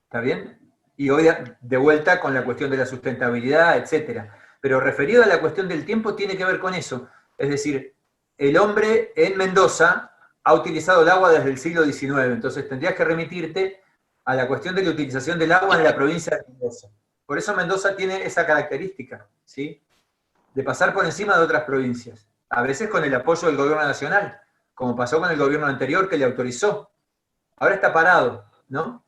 ¿Está bien? Y hoy de vuelta con la cuestión de la sustentabilidad, etc. Pero referido a la cuestión del tiempo tiene que ver con eso. Es decir, el hombre en Mendoza ha utilizado el agua desde el siglo XIX, entonces tendrías que remitirte a la cuestión de la utilización del agua en la provincia de Mendoza. Por eso Mendoza tiene esa característica, ¿sí? De pasar por encima de otras provincias, a veces con el apoyo del gobierno nacional, como pasó con el gobierno anterior que le autorizó. Ahora está parado, ¿no?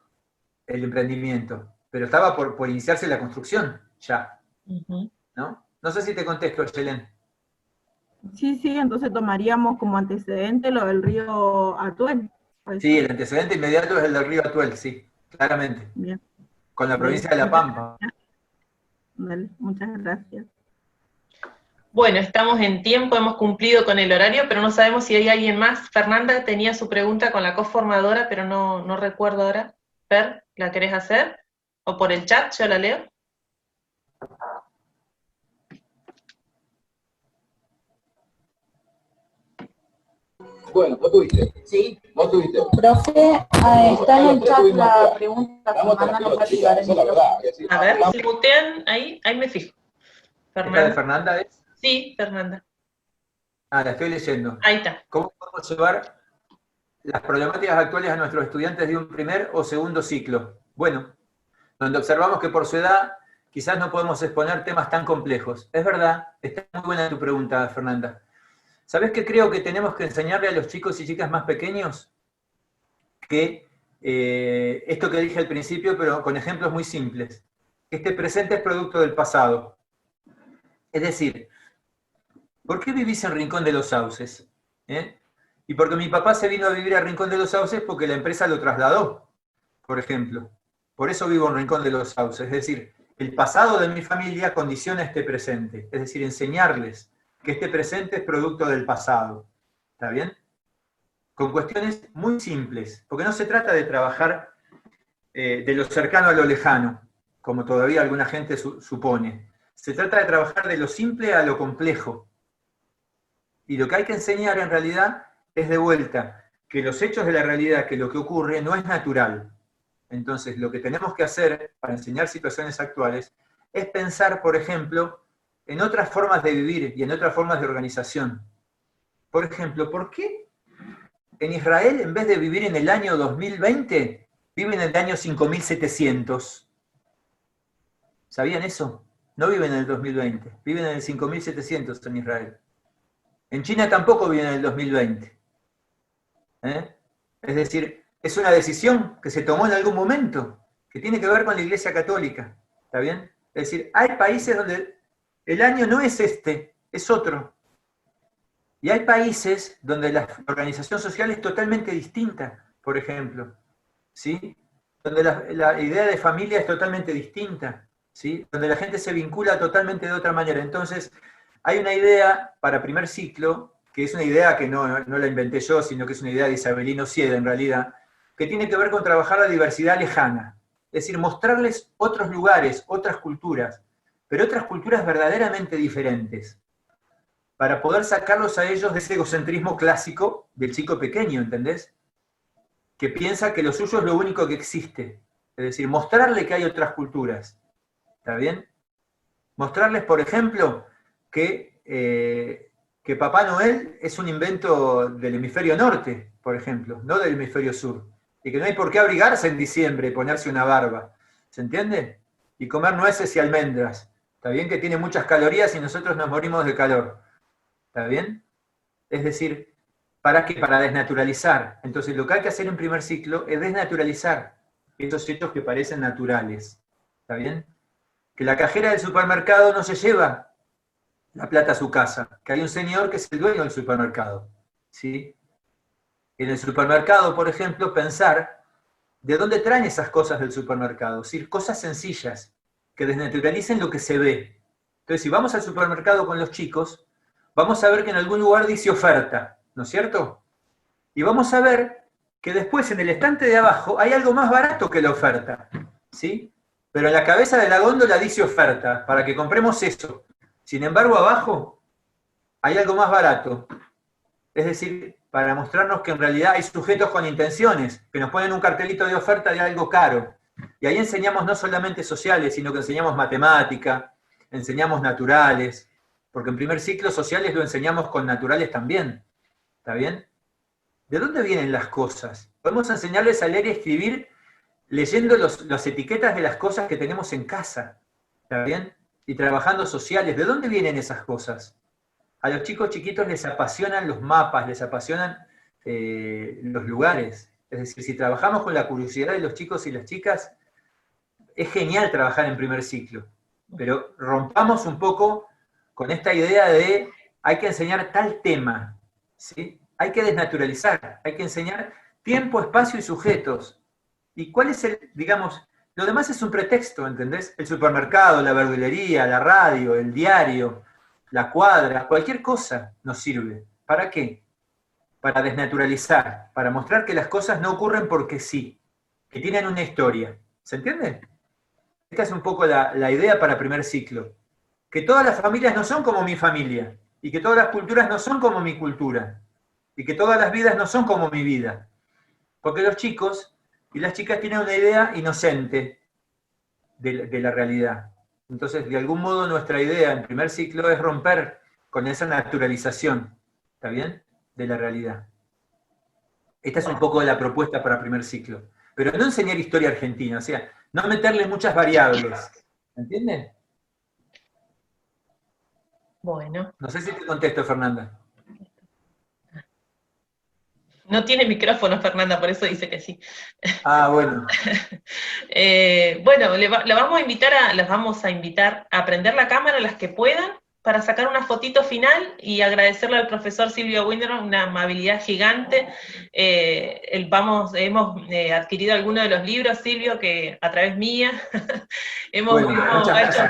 El emprendimiento, pero estaba por iniciarse la construcción ya, ¿no? No sé si te contesto, Yelén. Sí, entonces tomaríamos como antecedente lo del río Atuel. Sí, el antecedente inmediato es el del río Atuel, sí, claramente. Bien. Con la provincia de La Pampa. Dale, muchas gracias. Bueno, estamos en tiempo, hemos cumplido con el horario, pero no sabemos si hay alguien más. Fernanda tenía su pregunta con la coformadora, pero no recuerdo ahora. Fer, ¿la querés hacer? ¿O por el chat? Yo la leo. Bueno, vos tuviste. Sí. Vos tuviste. Profe, está en el chat la pregunta, Fernanda no puede ayudar en el A ver, si mutean ahí me fijo. ¿Esta de Fernanda es? Sí, Fernanda. Ah, la estoy leyendo. Ahí está. ¿Cómo podemos llevar las problemáticas actuales a nuestros estudiantes de un primer o segundo ciclo? Bueno, donde observamos que por su edad quizás no podemos exponer temas tan complejos. Es verdad, está muy buena tu pregunta, Fernanda. ¿Sabés qué creo que tenemos que enseñarle a los chicos y chicas más pequeños? Que esto que dije al principio, pero con ejemplos muy simples. Este presente es producto del pasado. Es decir, ¿por qué vivís en Rincón de los Sauces? Y porque mi papá se vino a vivir a Rincón de los Sauces porque la empresa lo trasladó, por ejemplo. Por eso vivo en Rincón de los Sauces. Es decir, el pasado de mi familia condiciona este presente. Es decir, enseñarles que este presente es producto del pasado. ¿Está bien? Con cuestiones muy simples, porque no se trata de trabajar de lo cercano a lo lejano, como todavía alguna gente supone. Se trata de trabajar de lo simple a lo complejo. Y lo que hay que enseñar en realidad es de vuelta, que los hechos de la realidad, que lo que ocurre no es natural. Entonces, lo que tenemos que hacer para enseñar situaciones actuales es pensar, por ejemplo, en otras formas de vivir y en otras formas de organización. Por ejemplo, ¿por qué en Israel, en vez de vivir en el año 2020, viven en el año 5700? ¿Sabían eso? No viven en el 2020, viven en el 5700 en Israel. En China tampoco viven en el 2020. ¿eh? Es decir, es una decisión que se tomó en algún momento, que tiene que ver con la Iglesia Católica, ¿está bien? Es decir, hay países donde el año no es este, es otro. Y hay países donde la organización social es totalmente distinta, por ejemplo, ¿sí? Donde la idea de familia es totalmente distinta, ¿sí? Donde la gente se vincula totalmente de otra manera. Entonces, hay una idea para primer ciclo, que es una idea que no la inventé yo, sino que es una idea de Isabelino Siede, en realidad, que tiene que ver con trabajar la diversidad lejana. Es decir, mostrarles otros lugares, otras culturas, pero otras culturas verdaderamente diferentes, para poder sacarlos a ellos de ese egocentrismo clásico del chico pequeño, ¿entendés? Que piensa que lo suyo es lo único que existe. Es decir, mostrarle que hay otras culturas. ¿Está bien? Mostrarles, por ejemplo, que Papá Noel es un invento del hemisferio norte, por ejemplo, no del hemisferio sur. Y que no hay por qué abrigarse en diciembre y ponerse una barba. ¿Se entiende? Y comer nueces y almendras. ¿Está bien? Que tiene muchas calorías y nosotros nos morimos de calor. ¿Está bien? Es decir, ¿para qué? Para desnaturalizar. Entonces, lo que hay que hacer en primer ciclo es desnaturalizar esos hechos que parecen naturales. ¿Está bien? Que la cajera del supermercado no se lleva la plata a su casa, que hay un señor que es el dueño del supermercado. ¿Sí? En el supermercado, por ejemplo, pensar de dónde traen esas cosas del supermercado. Es decir, cosas sencillas, que desnaturalicen lo que se ve. Entonces, si vamos al supermercado con los chicos, vamos a ver que en algún lugar dice oferta, ¿no es cierto? Y vamos a ver que después en el estante de abajo hay algo más barato que la oferta, ¿sí? Pero en la cabeza de la góndola dice oferta, para que compremos eso. Sin embargo, abajo hay algo más barato. Es decir, para mostrarnos que en realidad hay sujetos con intenciones, que nos ponen un cartelito de oferta de algo caro. Y ahí enseñamos no solamente sociales, sino que enseñamos matemática, enseñamos naturales, porque en primer ciclo sociales lo enseñamos con naturales también. ¿Está bien? ¿De dónde vienen las cosas? Podemos enseñarles a leer y escribir leyendo las etiquetas de las cosas que tenemos en casa. ¿Está bien? Y trabajando sociales. ¿De dónde vienen esas cosas? A los chicos chiquitos les apasionan los mapas, les apasionan los lugares. Es decir, si trabajamos con la curiosidad de los chicos y las chicas, es genial trabajar en primer ciclo. Pero rompamos un poco con esta idea de hay que enseñar tal tema, ¿sí? Hay que desnaturalizar, hay que enseñar tiempo, espacio y sujetos. ¿Y cuál es digamos, lo demás es un pretexto, ¿entendés? El supermercado, la verdulería, la radio, el diario, la cuadra, cualquier cosa nos sirve. ¿Para qué? Para desnaturalizar, para mostrar que las cosas no ocurren porque sí, que tienen una historia. ¿Se entiende? Esta es un poco la idea para primer ciclo. Que todas las familias no son como mi familia, y que todas las culturas no son como mi cultura, y que todas las vidas no son como mi vida. Porque los chicos y las chicas tienen una idea inocente de la realidad. Entonces, de algún modo, nuestra idea en primer ciclo es romper con esa naturalización, ¿está bien?, de la realidad. Esta es un poco la propuesta para primer ciclo. Pero no enseñar historia argentina, o sea, no meterle muchas variables. ¿Entienden? Bueno. No sé si te contesto, Fernanda. No tiene micrófono, Fernanda, por eso dice que sí. Ah, bueno. Bueno, las vamos a invitar a prender la cámara las que puedan para sacar una fotito final y agradecerle al profesor Silvio Winderman una amabilidad gigante. Hemos adquirido algunos de los libros, Silvio, que a través mía hemos hecho,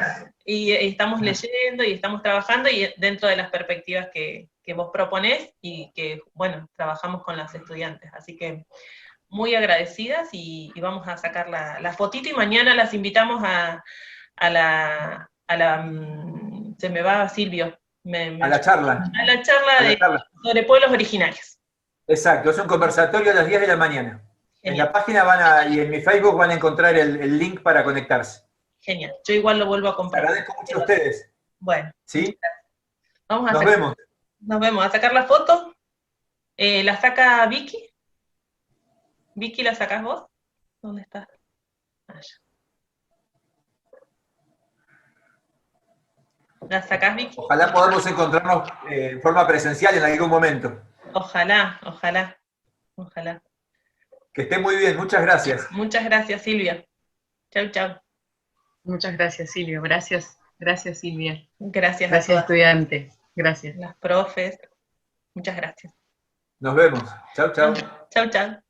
y estamos leyendo y estamos trabajando y dentro de las perspectivas que vos proponés y que, bueno, trabajamos con las estudiantes. Así que muy agradecidas y vamos a sacar la fotito y mañana las invitamos a la se me va Silvio. A la charla. A la charla sobre pueblos originarios. Exacto, es un conversatorio a las 10 de la mañana. Genial. En la página y en mi Facebook van a encontrar el link para conectarse. Genial, yo igual lo vuelvo a compartir. Agradezco mucho a ustedes. Bueno. ¿Sí? Nos vemos. Nos vemos. A sacar la foto. ¿La saca Vicky? Vicky, ¿la sacás vos? ¿Dónde está? Allá. ¿La sacás, Vicky? Ojalá podamos encontrarnos en forma presencial en algún momento. Ojalá, ojalá. Ojalá. Que esté muy bien, muchas gracias. Muchas gracias, Silvia. Chau, chau. Muchas gracias, Silvio. Gracias, gracias, Silvia. Gracias a Gracias, todas estudiante. Gracias. las profes. Muchas gracias. Nos vemos. Chau, chau. Chau, chau.